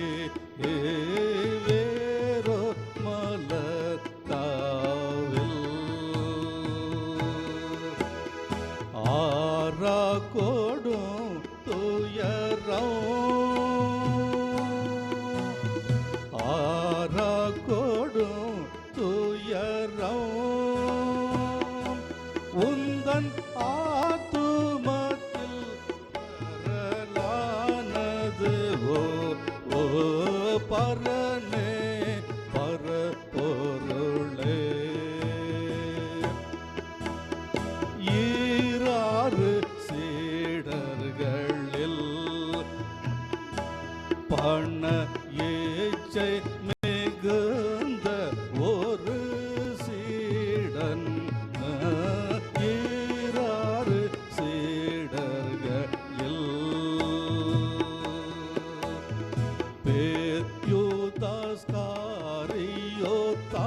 வேறோ மலர் காவில் ஆரா கோடும் துயரம் ஆரா கோடும் துயரம் உந்தன் ஆத்துமத்தில் பரலானது ஓ பரனே பரபொருளே. ஈராறு சீடர்களில் பண ஏச்சை மிகுந்த ஒரு சீடன் ஈராறு சீடர்களில் பேர் யூதாஸ் காரியோத்தா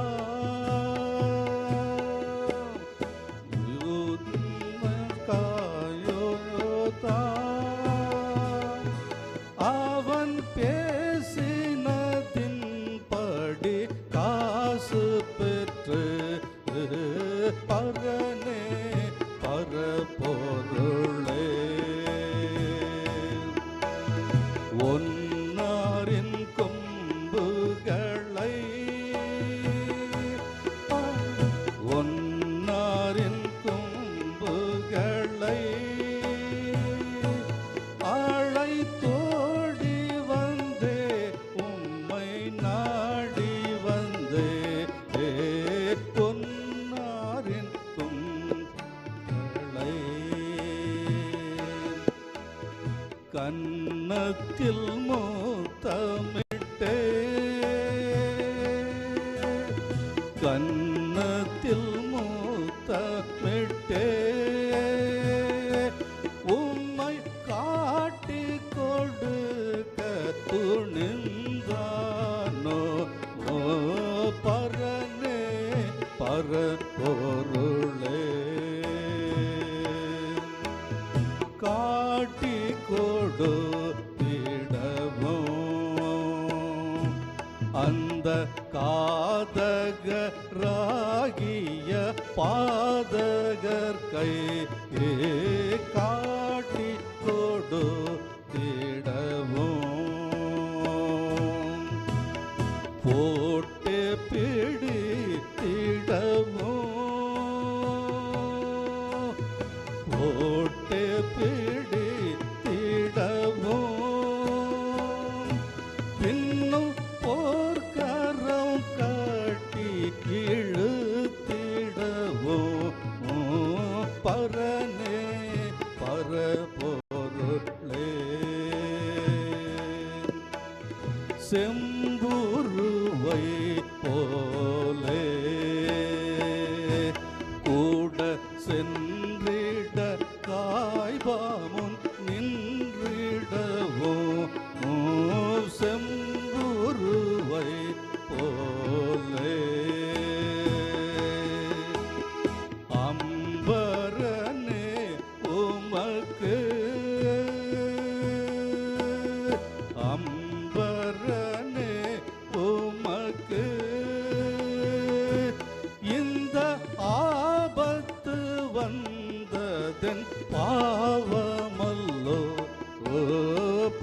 அவன் பேசினதின்படி காசு பெற்று பரனே பரபொருளே. ஒன்னாரின் கொம்புகளை ஒன்னாரின் கொம்புகளை அழைத்தோடி வந்தே உம்மை நாடி வந்தே பொன்னாரின் கொம்புகளை கன்னத்தில் முத்தமிட்டே கன்னத்தில் முத்தமிட்டே உம்மை காட்டி கொடுக்க துணிந்தானோ ஓ பரனே பரபொருளே. காட்டி கொடுத்திடவும் அந்த காதகராகிய பாதகர் கை காட்டி கொடுத்திடவும் போட்டு பிடித்திடவும் போட்டு பிடித்திடவும் பின்னும் போர்க்கரம் காட்டி இழுத்திடவும் பரனே பரபொருளே.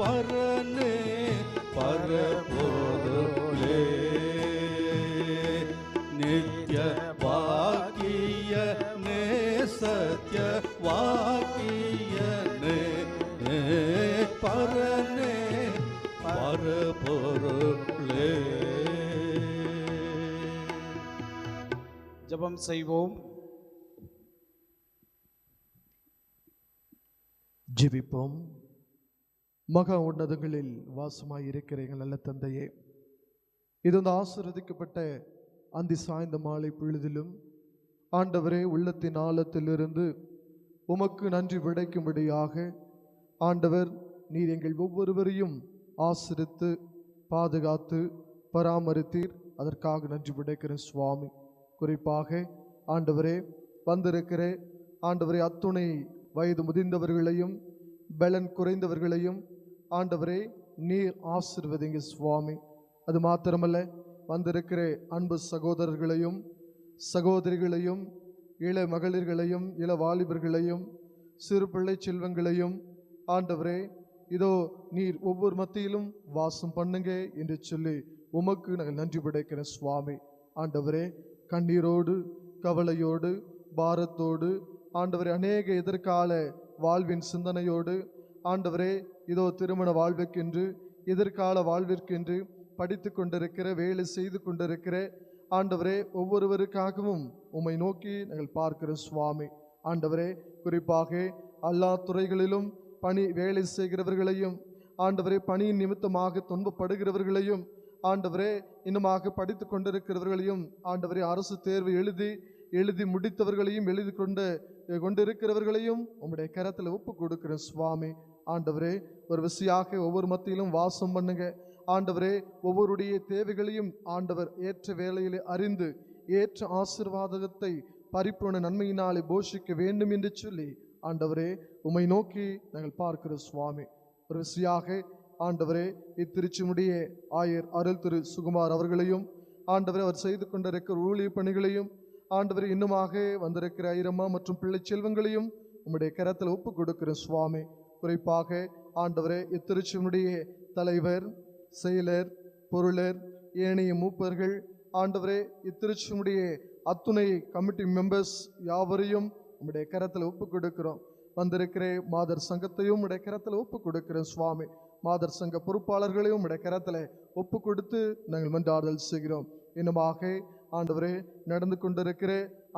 பரனே பரபொருளே நித்ய வாக்கிய நே சத்ய வாக்கிய நே பரனே பரபொருளே. ஜெபம் செய்வோம். ஜெபிப்போம். மகா உன்னதங்களில் வாசமாயிருக்கிற எங்கள் நல்ல தந்தையே, இது இந்த ஆசீர்வதிக்கப்பட்ட அந்தி சாய்ந்த மாலை பொழுதிலும் ஆண்டவரே, உள்ளத்தின் ஆழத்திலிருந்து உமக்கு நன்றி விடைக்கும்படியாக ஆண்டவர் நீர் எங்கள் ஒவ்வொருவரையும் ஆசிரித்து பாதுகாத்து பராமரித்தீர். அதற்காக நன்றி விடைக்கிறேன் சுவாமி. குறிப்பாக ஆண்டவரே, வந்திருக்கிற ஆண்டவரே அத்துணை வயது முதிர்ந்தவர்களையும் பலன் குறைந்தவர்களையும் ஆண்டவரே நீர் ஆசீர்வதிங்க சுவாமி. அது மாத்திரமல்ல, வந்திருக்கிற அன்பு சகோதரர்களையும் சகோதரிகளையும் இள மகளிர்களையும் இள வாலிபர்களையும் சிறு பிள்ளை செல்வங்களையும் ஆண்டவரே இதோ நீர் ஒவ்வொரு மத்தியிலும் வாசம் பண்ணுங்க என்று சொல்லி உமக்கு நாங்கள் நன்றி படைக்கிற சுவாமி. ஆண்டவரே, கண்ணீரோடு கவலையோடு பாரத்தோடு ஆண்டவரே அநேக எதிர்கால வாழ்வின் சிந்தனையோடு ஆண்டவரே இதோ திருமண வாழ்வுக்கென்று எதிர்கால வாழ்விற்கென்று படித்து கொண்டிருக்கிற வேலை செய்து கொண்டிருக்கிற ஆண்டவரே ஒவ்வொருவருக்காகவும் உம்மை நோக்கி நாங்கள் பார்க்கிற சுவாமி. ஆண்டவரே, குறிப்பாக எல்லா துறைகளிலும் பணி வேலை செய்கிறவர்களையும் ஆண்டவரே பணியின் நிமித்தமாக துன்பப்படுகிறவர்களையும் ஆண்டவரே இன்னுமாக படித்து கொண்டிருக்கிறவர்களையும் ஆண்டவரே அரசு தேர்வு எழுதி முடித்தவர்களையும் எழுதி கொண்டிருக்கிறவர்களையும் உம்முடைய கரத்தில் ஒப்பு கொடுக்கிற சுவாமி. ஆண்டவரே, ஒரு விசையாக ஒவ்வொரு மத்தியிலும் வாசம் பண்ணுங்க. ஆண்டவரே, ஒவ்வொருடைய தேவைகளையும் ஆண்டவர் ஏற்ற வேளையிலே அறிந்து ஏற்ற ஆசீர்வாதத்தை பரிபூர்ண நன்மையினாலே போஷிக்க வேண்டும் என்று சொல்லி ஆண்டவரே உம்மை நோக்கி நாங்கள் பார்க்கிற சுவாமி. ஒரு விசையாக ஆண்டவரே இத்திருச்சிமுடிய ஆயர் அருள் திரு சுகுமார் அவர்களையும் ஆண்டவரே அவர் செய்து கொண்டிருக்கிற ஊழிய பணிகளையும் ஆண்டவரே இன்னுமாக வந்திருக்கிற ஐரம்மா மற்றும் பிள்ளை செல்வங்களையும் உம்முடைய கரத்தில் ஒப்பு கொடுக்கிற சுவாமி. குறிப்பாக ஆண்டவரே இத்திருச்சிமுடிய தலைவர் செயலர் பொருளர் ஏனைய மூப்பர்கள் ஆண்டவரே இத்திருச்சிமுடிய அத்துணை கமிட்டி மெம்பர்ஸ் யாவரையும் உம்முடைய கரத்தில் ஒப்பு கொடுக்கிறோம். வந்திருக்கிற மாதர் சங்கத்தையும் உடைய கரத்தில் ஒப்பு கொடுக்கிறோம் சுவாமி. மாதர் சங்க பொறுப்பாளர்களையும் உடைய கரத்தில் ஒப்பு கொடுத்து நாங்கள் மன்றாடல் செய்கிறோம். இன்னுமாக ஆண்டவரே நடந்து கொண்டிருக்கிற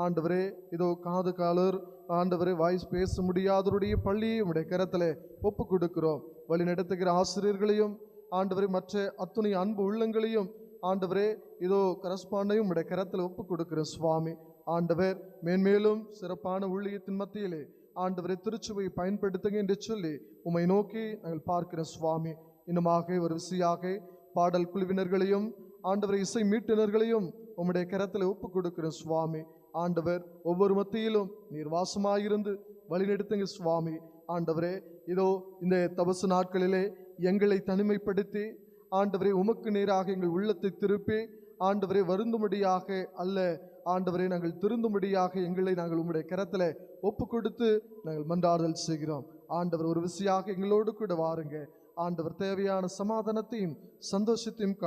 ஆண்டவரே இதோ காது காலர் ஆண்டவரே வாய்ஸ் பேச முடியாதவருடைய பள்ளியை உடைய கரத்தில் ஒப்பு கொடுக்கிறோம். வழி நடத்துகிற ஆசிரியர்களையும் ஆண்டவரே மற்ற அத்துணை அன்பு உள்ளங்களையும் ஆண்டவரே இதோ கரஸ்பாண்டையும் உடைய கரத்தில் ஒப்பு கொடுக்கிற சுவாமி. ஆண்டவர் மேன்மேலும் சிறப்பான ஊழியத்தின் மத்தியிலே ஆண்டவரை திருச்சுவை பயன்படுத்துங்க என்று சொல்லி உம்மை நோக்கி நாங்கள் பார்க்கிற சுவாமி. இன்னுமாக ஒரு விசையாக பாடல் குழுவினர்களையும் ஆண்டவரை இசை மீட்டினர்களையும் உம்முடைய கரத்தில் ஒப்பு கொடுக்கிற சுவாமி. ஆண்டவர் ஒவ்வொரு மத்தியிலும் நீர் வாசமாயிருந்து வழிநடத்துங்க சுவாமி. ஆண்டவரே இதோ இந்த தபசு நாட்களிலே எங்களை தனிமைப்படுத்தி ஆண்டவரே உமக்கு நேராக எங்கள் உள்ளத்தை திருப்பி ஆண்டவரை வருந்தும்படியாக அல்ல ஆண்டவரை நாங்கள் திருந்தும்படியாக எங்களை நாங்கள் உம்முடைய கரத்தில் ஒப்பு கொடுத்து நாங்கள் மன்றாடல் செய்கிறோம். ஆண்டவர் ஒரு விசையாக எங்களோடு கூட வாருங்க. ஆண்டவர் தேவையான சமாதானத்தையும் சந்தோஷத்தையும்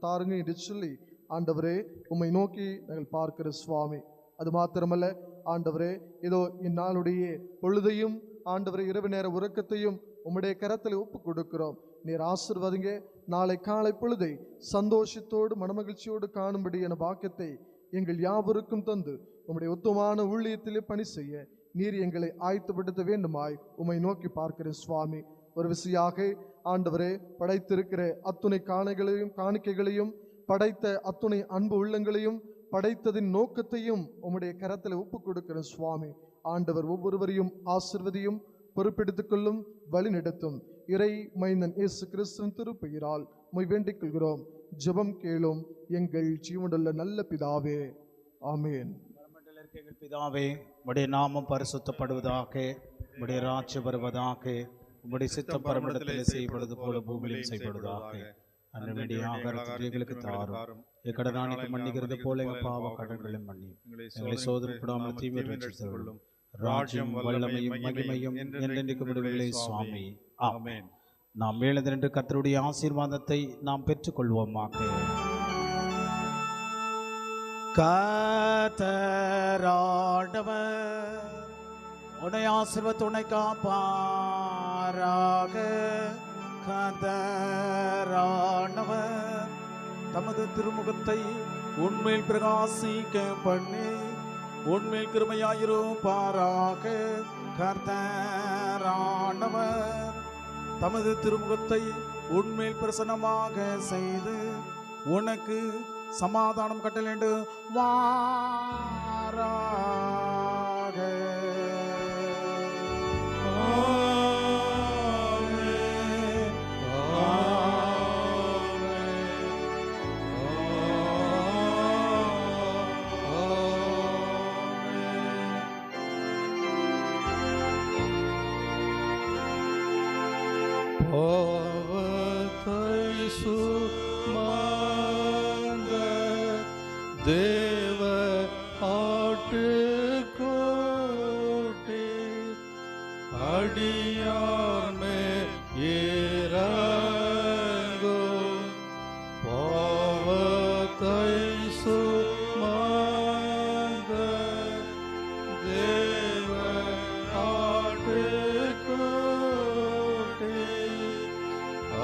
தாருங்க என்று சொல்லி ஆண்டவரே உம்மை நோக்கி நாங்கள் பார்க்கிற சுவாமி. அது மாத்திரமல்ல ஆண்டவரே இதோ இந்நாளுடைய பொழுதையும் ஆண்டவரை இரவு நேர உறக்கத்தையும் உம்முடைய கரத்தில் ஒப்பு கொடுக்கிறோம். நீர் ஆசீர்வதிங்க. நாளை காலை பொழுதை சந்தோஷத்தோடு மனமகிழ்ச்சியோடு காணும்படி என பாக்கியத்தை எங்கள் யாவருக்கும் தந்து உம்முடைய உத்தமமான ஊழியத்திலே பணி செய்ய நீர் எங்களை ஆயத்தப்படுத்த வேண்டுமாய் உம்மை நோக்கி பார்க்கிற சுவாமி. ஒரு விசையாக ஆண்டவரே படைத்திருக்கிற அத்துணை காணிக்கைகளையும் படைத்த அத்துணை அன்பு உள்ளங்களையும் படைத்ததின் நோக்கத்தையும் உம்முடைய கரத்தில் ஒப்பு கொடுக்கிற சுவாமி. ஆண்டவர் ஒவ்வொருவரையும் ஆசீர்வதியும் பொறுப்பெடுத்துக் கொள்ளும் வழி நடத்தும். இறை மைந்தன் இயேசு கிறிஸ்துவின் திருப்பெயரால் உம்மை வேண்டிக் கொள்கிறோம். ஜெபம் கேளும் எங்கள் ஜீவனுள்ள நல்ல பிதாவே, ஆமேன். எங்கள் பிதாவே, உம்முடைய நாமம் பரிசுத்தப்படுவதாக, உம்முடைய ராஜ்யம் வருவதாக, உம்முடைய சித்தம் பரமண்டலத்திலே செய்யப்படுவது போல பூமியிலும் செய்யப்படுவதாக. அன்றைய ஆகாரத்தை எங்களுக்கு தாரும். எக்கடனானிக்கு மன்னிக்கிறது போல எங்கள் பாவ கடன்களையும் மன்னி. எங்களை சோதனைப்படாமல் தீமை ரட்சித்தருளும். ராஜ்யம் வல்லமையும் மகிமையும் என்றென்றைக்கும் விடுதலை சுவாமி. ஆமென். நாம் எழுந்து நின்று கர்த்தருடைய ஆசீர்வாதத்தை நாம் பெற்றுக்கொள்வோமாக. கர்த்தராண்டவர் உன்னை ஆசீர்வதித்து உன்னை காப்பாராக. கர்த்தராண்டவர் தமது திருமுகத்தை உன்மேல் பிரகாசிக்க பண்ணி உன்மேல் கிருபையாயிருப்பாராக. கர்த்தராண்டவர் தமது திருமுகத்தை உன்மேல் பிரசன்னமாக செய்து உனக்கு சமாதானம் கட்டளையிட்டு வாராக. தேவ ஆட்டுக்கோட்டே அடியாமே ஏறாங்கோ பாவத்தை சுமந்த தேவ ஆட்டுக்கோட்டே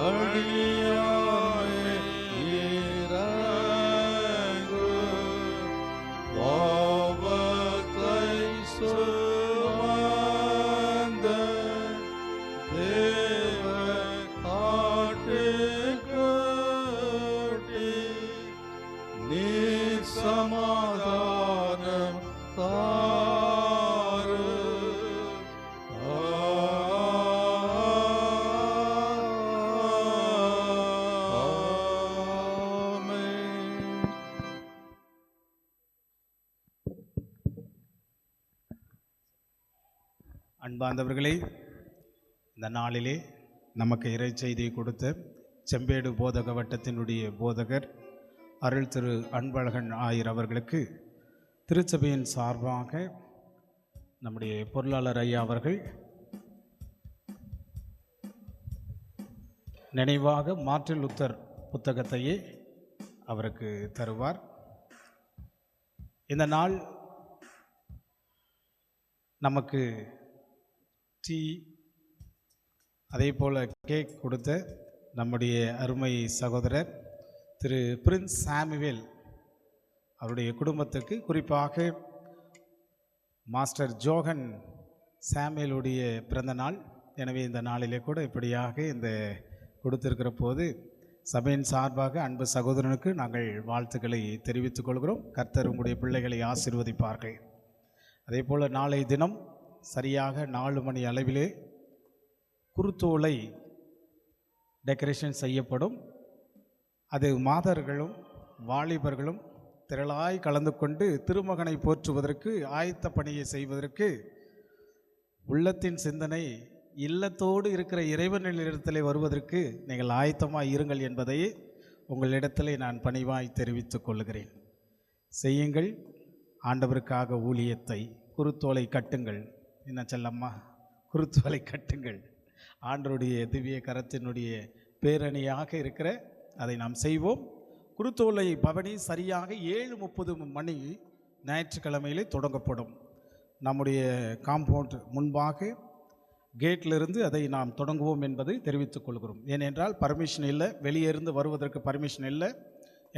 அடியாமே ஏறாங்கோ பாவத்தை சுமந்த தேவ ஆட்டுக்கோட்டே நீர் சமாதானம் தாரு. ஆமென். அன்பார்ந்தவர்களே, இந்த நாளிலே நமக்கு இறை செய்தியை கொடுத்த செம்பேடு போதக வட்டத்தினுடைய போதகர் அருள் திரு அன்பழகன் ஆயர் அவர்களுக்கு திருச்சபையின் சார்பாக நம்முடைய பொருளாளர் ஐயா அவர்கள் நினைவாக மார்ட்டின் லூத்தர் புத்தகத்தையே அவருக்கு தருவார். இந்த நாள் நமக்கு டீ அதே போல் கேக் கொடுத்த நம்முடைய அருமை சகோதரர் திரு பிரின்ஸ் சாமுவேல் அவருடைய குடும்பத்துக்கு, குறிப்பாக மாஸ்டர் ஜோகன் சாமுவேலுடைய பிறந்த நாள். எனவே இந்த நாளிலே கூட இப்படியாக இந்த கொடுத்திருக்கிற போது சபையின் சார்பாக அன்பு சகோதரனுக்கு நாங்கள் வாழ்த்துக்களை தெரிவித்துக் கொள்கிறோம். கர்த்தர் உங்களுடைய பிள்ளைகளை ஆசீர்வதிப்பார்கள். அதே போல் நாளை தினம் சரியாக 4 மணி அளவிலே குருத்தோலை டெக்கரேஷன் செய்யப்படும். அது மாதர்களும் வாலிபர்களும் திரளாய் கலந்து கொண்டு திருமகனை போற்றுவதற்கு ஆயத்த பணியை செய்வதற்கு உள்ளத்தின் சிந்தனை இல்லத்தோடு இருக்கிற இறைவனிடத்திலே வருவதற்கு நீங்கள் ஆயத்தமாய் இருங்கள் என்பதை உங்களிடத்திலே நான் பணிவாய் தெரிவித்துக் கொள்கிறேன். செய்யுங்கள் ஆண்டவருக்காக ஊழியத்தை. குருத்தோலை கட்டுங்கள். என்ன செல்லம்மா, குருத்தோலை கட்டுங்கள். ஆண்டவருடைய திவ்ய கரத்தினுடைய பேரணியாக இருக்கிற அதை நாம் செய்வோம். குருத்தோலை பவனி சரியாக 7:30 மணி ஞாயிற்றுக்கிழமையிலே தொடங்கப்படும். நம்முடைய காம்பவுண்ட் முன்பாக கேட்டிலிருந்து அதை நாம் தொடங்குவோம் என்பதை தெரிவித்துக் கொள்கிறோம். ஏனென்றால் பர்மிஷன் இல்லை, வெளியே இருந்து வருவதற்கு பர்மிஷன் இல்லை.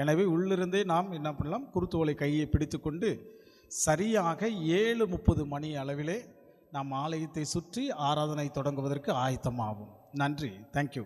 எனவே உள்ளிருந்தே நாம் என்ன பண்ணலாம், குருத்தோலை கையை பிடித்து கொண்டு சரியாக 7:30 மணி அளவிலே நாம் ஆலயத்தை சுற்றி ஆராதனை தொடங்குவதற்கு ஆயத்தமாகும். நன்றி. தேங்க்யூ.